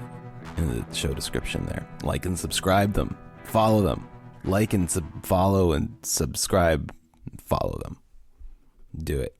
show description there. Like and subscribe them. Follow them. Like and follow and subscribe. Follow them. Do it.